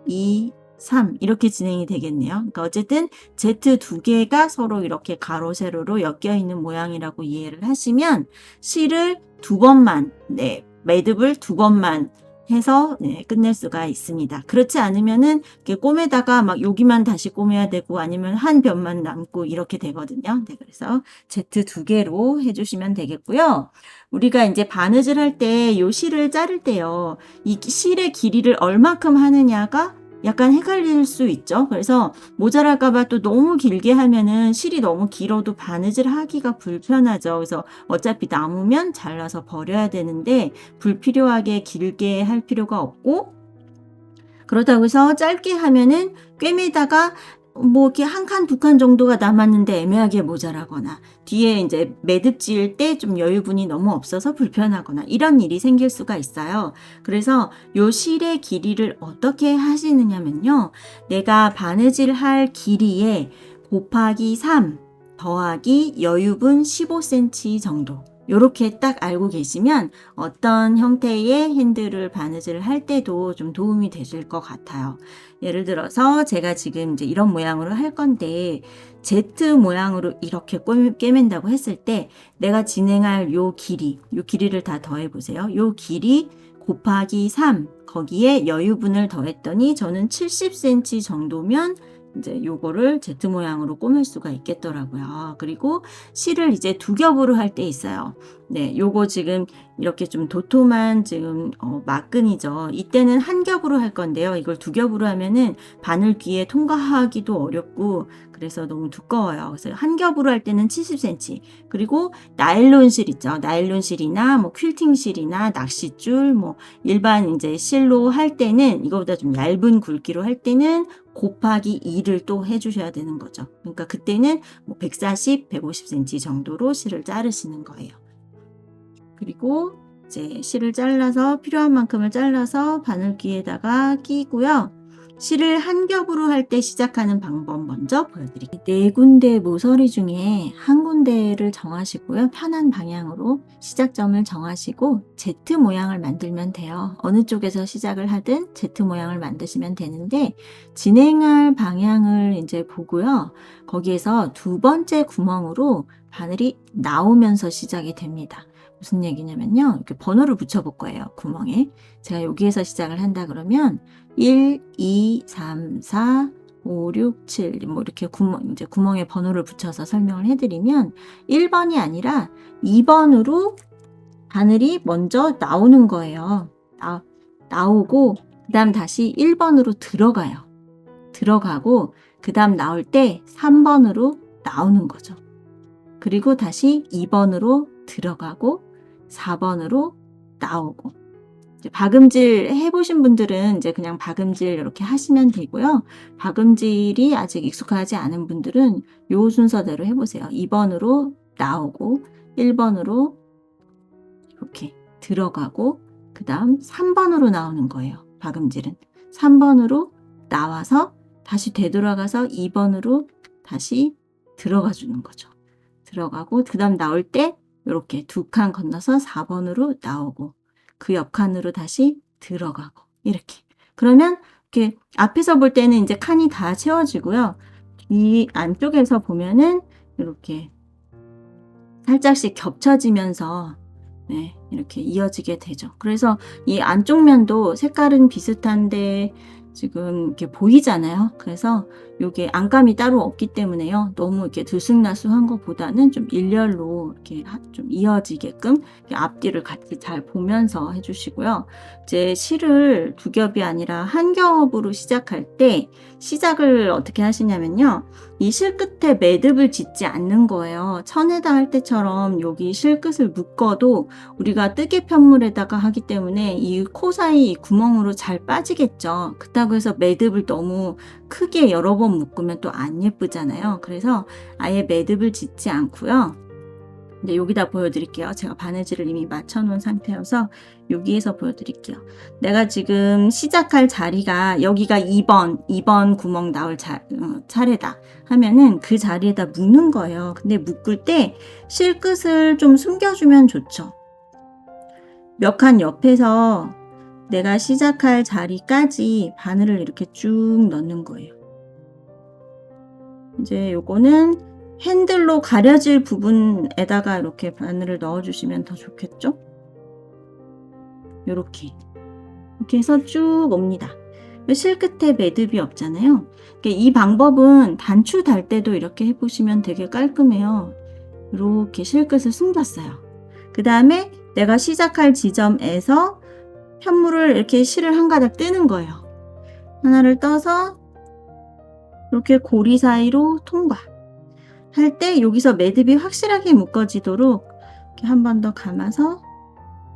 2, 3 이렇게 진행이 되겠네요. 그러니까 어쨌든 Z 두 개가 서로 이렇게 가로 세로로 엮여 있는 모양이라고 이해를 하시면 실을 두 번만 네, 매듭을 두 번만 해서 네, 끝낼 수가 있습니다. 그렇지 않으면은 이렇게 꿰매다가 막 여기만 다시 꿰매야 되고 아니면 한 뼘만 남고 이렇게 되거든요. 네, 그래서 Z 두 개로 해주시면 되겠고요. 우리가 이제 바느질 할 때 요 실을 자를 때요. 이 실의 길이를 얼마큼 하느냐가 약간 헷갈릴 수 있죠. 그래서 모자랄까 봐 또 너무 길게 하면은 실이 너무 길어도 바느질 하기가 불편하죠. 그래서 어차피 남으면 잘라서 버려야 되는데 불필요하게 길게 할 필요가 없고 그렇다고 해서 짧게 하면은 꿰매다가 뭐 이렇게 한 칸, 두 칸 정도가 남았는데 애매하게 모자라거나 뒤에 인제 매듭 지을 때 좀 여유분이 너무 없어서 불편하거나 이런 일이 생길 수가 있어요. 그래서 요 실의 길이를 어떻게 하시느냐면요. 내가 바느질할 길이에 곱하기 3 더하기 여유분 15cm 정도 요렇게 딱 알고 계시면 어떤 형태의 핸들을 바느질을 할 때도 좀 도움이 되실 것 같아요. 예를 들어서 제가 지금 이제 이런 모양으로 할 건데 Z 모양으로 이렇게 꿰맨다고 했을 때 내가 진행할 요 길이를 다 더해 보세요. 요 길이 곱하기 3 거기에 여유분을 더했더니 저는 70cm 정도면 이제 요거를 Z 모양으로 꾸밀 수가 있겠더라고요. 그리고 실을 이제 두 겹으로 할 때 있어요. 네, 요거 지금 이렇게 좀 도톰한 지금 막근이죠. 이때는 한 겹으로 할 건데요. 이걸 두 겹으로 하면은 바늘 귀에 통과하기도 어렵고 그래서 너무 두꺼워요. 그래서 한 겹으로 할 때는 70cm. 그리고 나일론 실 있죠. 나일론 실이나 뭐 퀼팅 실이나 낚싯줄 뭐 일반 이제 실로 할 때는 이거보다 좀 얇은 굵기로 할 때는 곱하기 2를 또 해주셔야 되는 거죠. 그러니까 그때는 뭐 140, 150cm 정도로 실을 자르시는 거예요. 그리고 이제 실을 잘라서 필요한 만큼을 잘라서 바늘귀에다가 끼고요. 실을 한 겹으로 할 때 시작하는 방법 먼저 보여드릴게요. 네 군데 모서리 중에 한 군데를 정하시고요. 편한 방향으로 시작점을 정하시고 Z 모양을 만들면 돼요. 어느 쪽에서 시작을 하든 Z 모양을 만드시면 되는데 진행할 방향을 이제 보고요. 거기에서 두 번째 구멍으로 바늘이 나오면서 시작이 됩니다. 무슨 얘기냐면요. 이렇게 번호를 붙여볼 거예요. 구멍에. 제가 여기에서 시작을 한다 그러면 1, 2, 3, 4, 5, 6, 7, 뭐 이렇게 이제 구멍에 번호를 붙여서 설명을 해드리면 1번이 아니라 2번으로 바늘이 먼저 나오는 거예요. 나오고, 그 다음 다시 1번으로 들어가요. 들어가고, 그 다음 나올 때 3번으로 나오는 거죠. 그리고 다시 2번으로 들어가고 4번으로 나오고 이제 박음질 해보신 분들은 이제 그냥 박음질 이렇게 하시면 되고요. 박음질이 아직 익숙하지 않은 분들은 요 순서대로 해보세요. 2번으로 나오고 1번으로 이렇게 들어가고 그 다음 3번으로 나오는 거예요. 박음질은 3번으로 나와서 다시 되돌아가서 2번으로 다시 들어가 주는 거죠. 들어가고 그 다음 나올 때 이렇게 두 칸 건너서 4번으로 나오고 그 옆 칸으로 다시 들어가고 이렇게 그러면 이렇게 앞에서 볼 때는 이제 칸이 다 채워지고요. 이 안쪽에서 보면은 이렇게 살짝씩 겹쳐지면서 네, 이렇게 이어지게 되죠. 그래서 이 안쪽 면도 색깔은 비슷한데 지금 이렇게 보이잖아요. 그래서 요게 안감이 따로 없기 때문에요. 너무 이렇게 들쑥날쑥한 것보다는 좀 일렬로 이렇게 좀 이어지게끔 이렇게 앞뒤를 같이 잘 보면서 해주시고요. 이제 실을 두 겹이 아니라 한 겹으로 시작할 때 시작을 어떻게 하시냐면요. 이 실 끝에 매듭을 짓지 않는 거예요. 천에다 할 때처럼 여기 실 끝을 묶어도 우리가 뜨개 편물에다가 하기 때문에 이 코 사이 이 구멍으로 잘 빠지겠죠. 그렇다고 해서 매듭을 너무 크게 여러 번 묶으면 또 안 예쁘잖아요. 그래서 아예 매듭을 짓지 않고요. 이제 여기다 보여드릴게요. 제가 바느질을 이미 맞춰 놓은 상태여서 여기에서 보여드릴게요. 내가 지금 시작할 자리가 여기가 2번 구멍 나올 차례다 하면은 그 자리에다 묶는 거예요. 근데 묶을 때 실끝을 좀 숨겨주면 좋죠. 몇 칸 옆에서 내가 시작할 자리까지 바늘을 이렇게 쭉 넣는 거예요. 이제 요거는 핸들로 가려질 부분에다가 이렇게 바늘을 넣어 주시면 더 좋겠죠? 요렇게 이렇게 해서 쭉 옵니다. 실 끝에 매듭이 없잖아요. 이 방법은 단추 달 때도 이렇게 해보시면 되게 깔끔해요. 이렇게 실끝을 숨겼어요. 그 다음에 내가 시작할 지점에서 편물을 이렇게 실을 한 가닥 뜨는 거예요. 하나를 떠서 이렇게 고리 사이로 통과. 할 때 여기서 매듭이 확실하게 묶어지도록 이렇게 한 번 더 감아서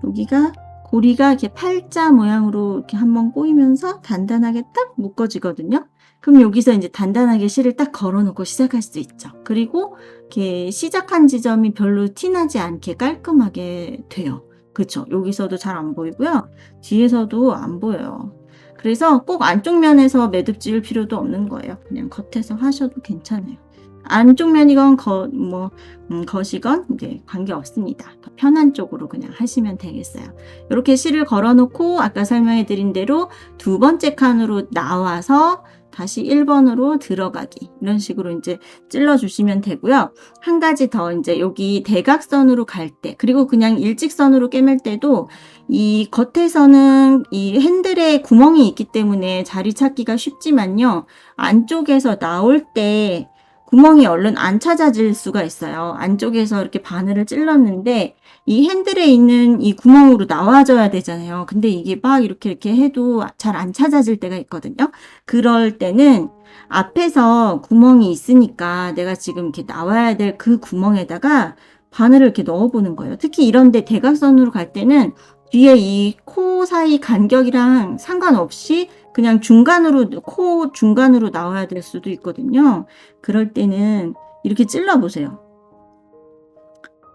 여기가 고리가 이렇게 팔자 모양으로 이렇게 한번 꼬이면서 단단하게 딱 묶어지거든요. 그럼 여기서 이제 단단하게 실을 딱 걸어 놓고 시작할 수 있죠. 그리고 이렇게 시작한 지점이 별로 티나지 않게 깔끔하게 돼요. 그쵸? 여기서도 잘 안 보이고요. 뒤에서도 안 보여요. 그래서 꼭 안쪽 면에서 매듭 지을 필요도 없는 거예요. 그냥 겉에서 하셔도 괜찮아요. 안쪽 면이건 겉이건 이제 관계없습니다. 더 편한 쪽으로 그냥 하시면 되겠어요. 이렇게 실을 걸어 놓고 아까 설명해 드린 대로 두 번째 칸으로 나와서 다시 1번으로 들어가기, 이런 식으로 이제 찔러 주시면 되고요. 한 가지 더, 이제 여기 대각선으로 갈 때, 그리고 그냥 일직선으로 꿰맬 때도 이 겉에서는 이 핸들에 구멍이 있기 때문에 자리 찾기가 쉽지만요, 안쪽에서 나올 때 구멍이 얼른 안 찾아질 수가 있어요. 안쪽에서 이렇게 바늘을 찔렀는데 이 핸들에 있는 이 구멍으로 나와줘야 되잖아요. 근데 이게 막 이렇게 해도 잘 안 찾아질 때가 있거든요. 그럴 때는 앞에서 구멍이 있으니까 내가 지금 이렇게 나와야 될 그 구멍에다가 바늘을 이렇게 넣어보는 거예요. 특히 이런데 대각선으로 갈 때는 뒤에 이 코 사이 간격이랑 상관없이 그냥 중간으로, 코 중간으로 나와야 될 수도 있거든요. 그럴 때는 이렇게 찔러 보세요.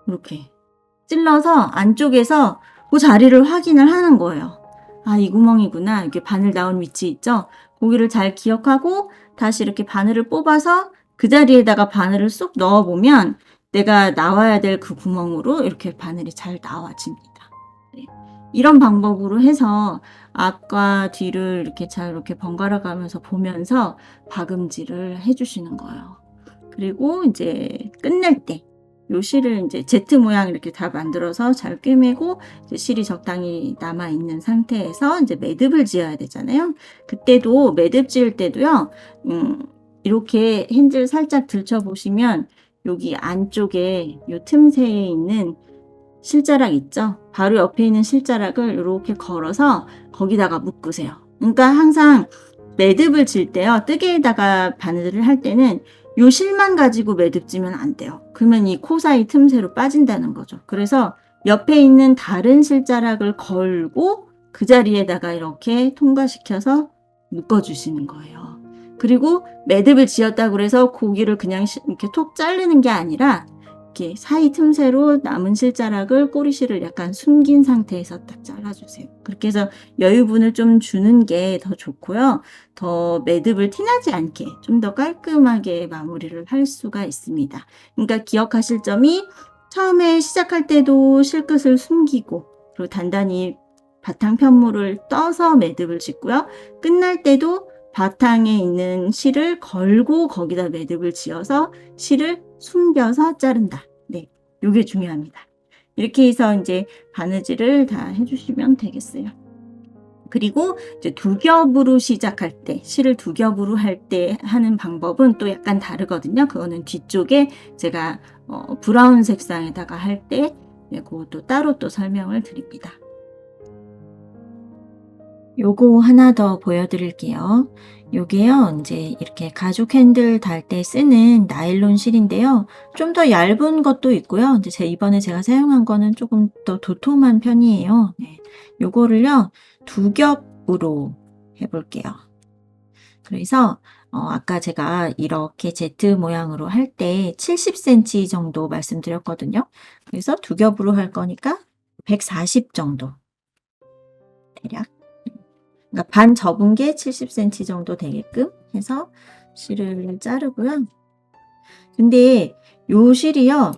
이렇게 찔러서 안쪽에서 그 자리를 확인을 하는 거예요. 아, 이 구멍이구나. 이렇게 바늘 나온 위치 있죠? 거기를 잘 기억하고 다시 이렇게 바늘을 뽑아서 그 자리에다가 바늘을 쏙 넣어보면 내가 나와야 될 그 구멍으로 이렇게 바늘이 잘 나와집니다. 네. 이런 방법으로 해서 앞과 뒤를 이렇게 잘 이렇게 번갈아 가면서 보면서 박음질을 해주시는 거예요. 그리고 이제 끝낼 때 요 실을 이제 Z 모양 이렇게 다 만들어서 잘 꿰매고 이제 실이 적당히 남아 있는 상태에서 이제 매듭을 지어야 되잖아요. 그때도 매듭 지을 때도요, 이렇게 핸들 살짝 들쳐 보시면 여기 안쪽에 요 틈새에 있는 실자락 있죠? 바로 옆에 있는 실자락을 이렇게 걸어서 거기다가 묶으세요. 그러니까 항상 매듭을 질 때요, 뜨개에다가 바늘을 할 때는 요 실만 가지고 매듭 지면 안 돼요. 그러면 이 코 사이 틈새로 빠진다는 거죠. 그래서 옆에 있는 다른 실자락을 걸고 그 자리에다가 이렇게 통과시켜서 묶어주시는 거예요. 그리고 매듭을 지었다고 해서 고기를 그냥 이렇게 톡 자르는 게 아니라 이렇게 사이 틈새로 남은 실자락을, 꼬리실을 약간 숨긴 상태에서 딱 잘라주세요. 그렇게 해서 여유분을 좀 주는 게 더 좋고요. 더 매듭을 티나지 않게 좀 더 깔끔하게 마무리를 할 수가 있습니다. 그러니까 기억하실 점이, 처음에 시작할 때도 실끝을 숨기고 그리고 단단히 바탕 편물을 떠서 매듭을 짓고요. 끝날 때도 바탕에 있는 실을 걸고 거기다 매듭을 지어서 실을 숨겨서 자른다. 네, 요게 중요합니다. 이렇게 해서 이제 바느질을 다 해주시면 되겠어요. 그리고 이제 두 겹으로 시작할 때, 실을 두 겹으로 할 때 하는 방법은 또 약간 다르거든요. 그거는 뒤쪽에 제가 브라운 색상에다가 할 때 그것도 따로 또 설명을 드립니다. 요거 하나 더 보여드릴게요. 요게요, 이제 이렇게 가죽 핸들 달 때 쓰는 나일론 실인데요. 좀 더 얇은 것도 있고요. 이제 이번에 제가 사용한 거는 조금 더 도톰한 편이에요. 네. 요거를요, 두 겹으로 해볼게요. 그래서 아까 제가 이렇게 Z 모양으로 할 때 70cm 정도 말씀드렸거든요. 그래서 두 겹으로 할 거니까 140 정도 대략. 그러니까 반 접은 게 70cm 정도 되게끔 해서 실을 자르고요. 근데 요 실이요,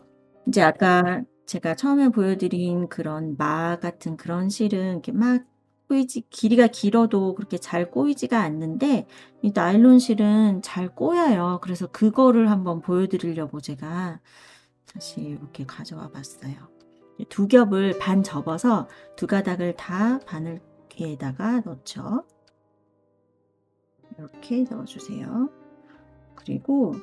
이제 아까 제가 처음에 보여드린 그런 마 같은 그런 실은 이렇게 막 길이가 길어도 그렇게 잘 꼬이지가 않는데, 이 나일론 실은 잘 꼬여요. 그래서 그거를 한번 보여드리려고 제가 다시 이렇게 가져와 봤어요. 두 겹을 반 접어서 두 가닥을 다 바늘개에다가 넣죠. 이렇게 넣어주세요. 그리고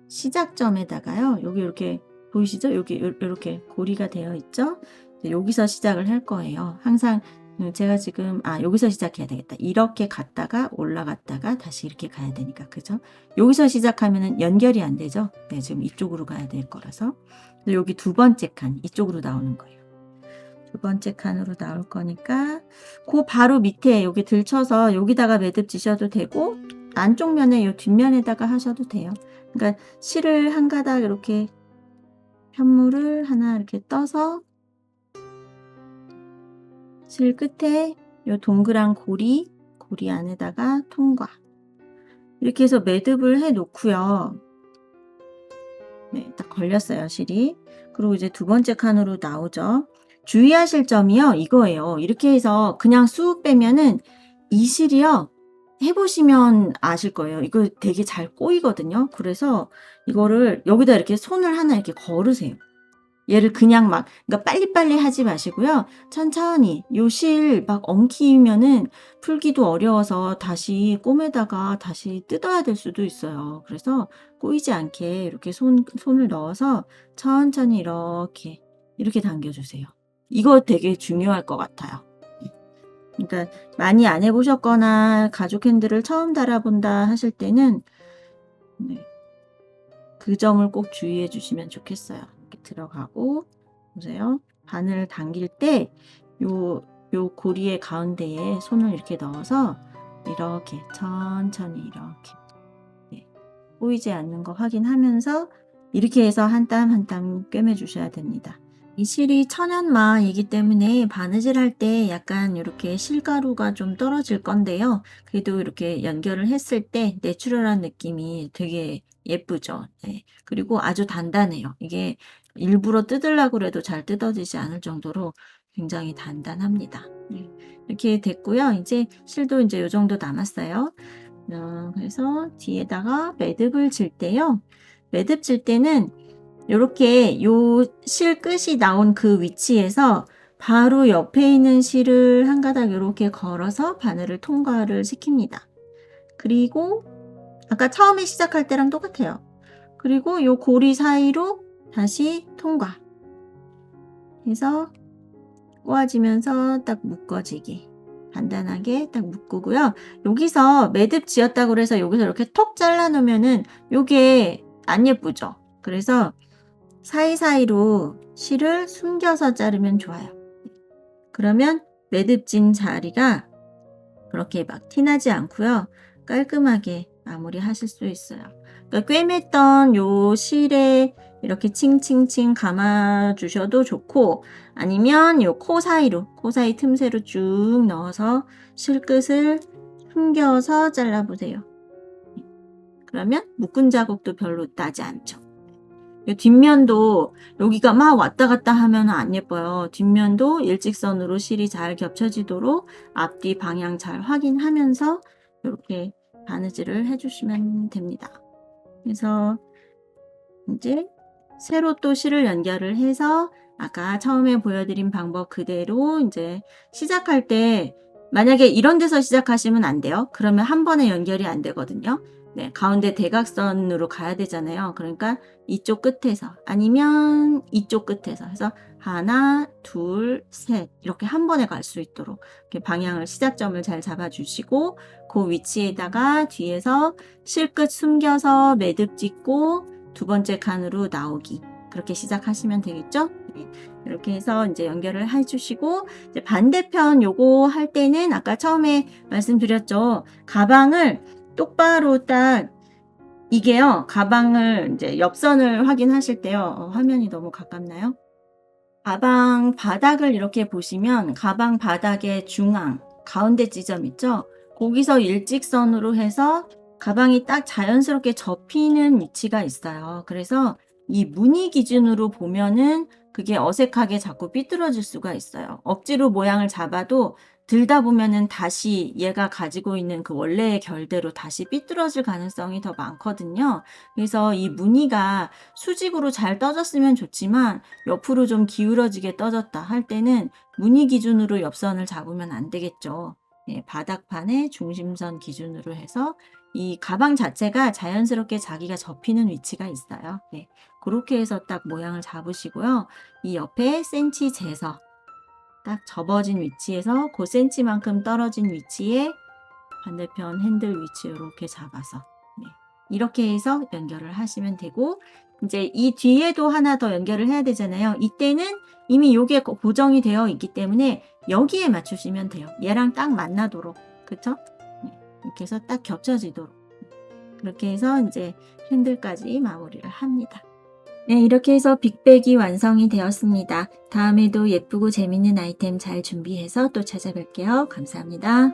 시작점에다가요, 여기 이렇게 보이시죠? 여기 이렇게 고리가 되어 있죠? 여기서 시작을 할 거예요. 항상 제가 지금 여기서 시작해야 되겠다. 이렇게 갔다가 올라갔다가 다시 이렇게 가야 되니까, 그죠? 여기서 시작하면은 연결이 안 되죠? 네, 지금 이쪽으로 가야 될 거라서. 여기 두 번째 칸 이쪽으로 나오는 거예요. 두 번째 칸으로 나올 거니까 그 바로 밑에 여기 들쳐서 여기다가 매듭 지셔도 되고, 안쪽 면에 요 뒷면에다가 하셔도 돼요. 그러니까 실을 한 가닥 이렇게 편물을 하나 이렇게 떠서 실 끝에 요 동그란 고리 안에다가 통과, 이렇게 해서 매듭을 해 놓고요. 네, 딱 걸렸어요, 실이. 그리고 이제 두 번째 칸으로 나오죠. 주의하실 점이요, 이거예요. 이렇게 해서 그냥 쑥 빼면은 이 실이요, 해보시면 아실 거예요. 이거 되게 잘 꼬이거든요. 그래서 이거를 여기다 이렇게 손을 하나 이렇게 걸으세요. 얘를 그냥 막, 그러니까 빨리빨리 하지 마시고요. 천천히. 요 실 막 엉키면은 풀기도 어려워서 다시 꿰매다가 다시 뜯어야 될 수도 있어요. 그래서 꼬이지 않게 이렇게 손을 넣어서 천천히 이렇게 당겨주세요. 이거 되게 중요할 것 같아요. 그러니까 많이 안 해보셨거나 가죽 핸들을 처음 달아본다 하실 때는 네, 그 점을 꼭 주의해 주시면 좋겠어요. 이렇게 들어가고 보세요. 바늘 당길 때 요 고리의 가운데에 손을 이렇게 넣어서 이렇게 천천히 이렇게 꼬이지 않는 거 확인하면서 이렇게 해서 한 땀 한 땀 꿰매 주셔야 됩니다. 이 실이 천연마이기 때문에 바느질 할 때 약간 이렇게 실가루가 좀 떨어질 건데요. 그래도 이렇게 연결을 했을 때 내추럴한 느낌이 되게 예쁘죠. 네. 그리고 아주 단단해요. 이게 일부러 뜯으려고 해도 잘 뜯어지지 않을 정도로 굉장히 단단합니다. 네. 이렇게 됐고요. 이제 실도 이제 이 정도 남았어요. 그래서 뒤에다가 매듭을 질 때요. 매듭 질 때는 요렇게 요 실 끝이 나온 그 위치에서 바로 옆에 있는 실을 한 가닥 요렇게 걸어서 바늘을 통과를 시킵니다. 그리고 아까 처음에 시작할 때랑 똑같아요. 그리고 요 고리 사이로 다시 통과 해서 꼬아지면서 딱 묶어지게 간단하게 딱 묶고요. 여기서 매듭 지었다고 그래서 여기서 이렇게 톡 잘라 놓으면은 요게 안 예쁘죠. 그래서 사이사이로 실을 숨겨서 자르면 좋아요. 그러면 매듭진 자리가 그렇게 막 티나지 않고요. 깔끔하게 마무리하실 수 있어요. 그러니까 꿰맸던 요 실에 이렇게 칭칭칭 감아 주셔도 좋고 아니면 요 코 사이로 코 사이 틈새로 쭉 넣어서 실끝을 숨겨서 잘라보세요. 그러면 묶은 자국도 별로 나지 않죠. 뒷면도 여기가 막 왔다 갔다 하면 안 예뻐요. 뒷면도 일직선으로 실이 잘 겹쳐지도록 앞뒤 방향 잘 확인하면서 이렇게 바느질을 해주시면 됩니다. 그래서 이제 새로 또 실을 연결을 해서 아까 처음에 보여드린 방법 그대로 이제 시작할 때 만약에 이런 데서 시작하시면 안 돼요. 그러면 한 번에 연결이 안 되거든요. 네, 가운데 대각선으로 가야 되잖아요. 그러니까 이쪽 끝에서 아니면 이쪽 끝에서 해서 하나, 둘, 셋 이렇게 한 번에 갈 수 있도록 이렇게 방향을 시작점을 잘 잡아주시고 그 위치에다가 뒤에서 실끝 숨겨서 매듭 짓고 두 번째 칸으로 나오기 그렇게 시작하시면 되겠죠? 네, 이렇게 해서 이제 연결을 해주시고 이제 반대편 요거 할 때는 아까 처음에 말씀드렸죠. 가방을 똑바로 딱 이게요. 가방을 이제 옆선을 확인하실 때요. 화면이 너무 가깝나요? 가방 바닥을 이렇게 보시면 가방 바닥의 중앙 가운데 지점 있죠? 거기서 일직선으로 해서 가방이 딱 자연스럽게 접히는 위치가 있어요. 그래서 이 무늬 기준으로 보면은 그게 어색하게 자꾸 삐뚤어질 수가 있어요. 억지로 모양을 잡아도 들다 보면은 다시 얘가 가지고 있는 그 원래의 결대로 다시 삐뚤어질 가능성이 더 많거든요. 그래서 이 무늬가 수직으로 잘 떠졌으면 좋지만 옆으로 좀 기울어지게 떠졌다 할 때는 무늬 기준으로 옆선을 잡으면 안 되겠죠. 네, 바닥판의 중심선 기준으로 해서 이 가방 자체가 자연스럽게 자기가 접히는 위치가 있어요. 네, 그렇게 해서 딱 모양을 잡으시고요. 이 옆에 센치 재서 딱 접어진 위치에서 그 센치만큼 떨어진 위치에 반대편 핸들 위치 이렇게 잡아서 네, 이렇게 해서 연결을 하시면 되고 이제 이 뒤에도 하나 더 연결을 해야 되잖아요. 이때는 이미 요게 고정이 되어 있기 때문에 여기에 맞추시면 돼요. 얘랑 딱 만나도록 그쵸? 네, 이렇게 해서 딱 겹쳐지도록 그렇게 해서 이제 핸들까지 마무리를 합니다. 네, 이렇게 해서 빅백이 완성이 되었습니다. 다음에도 예쁘고 재밌는 아이템 잘 준비해서 또 찾아뵐게요. 감사합니다.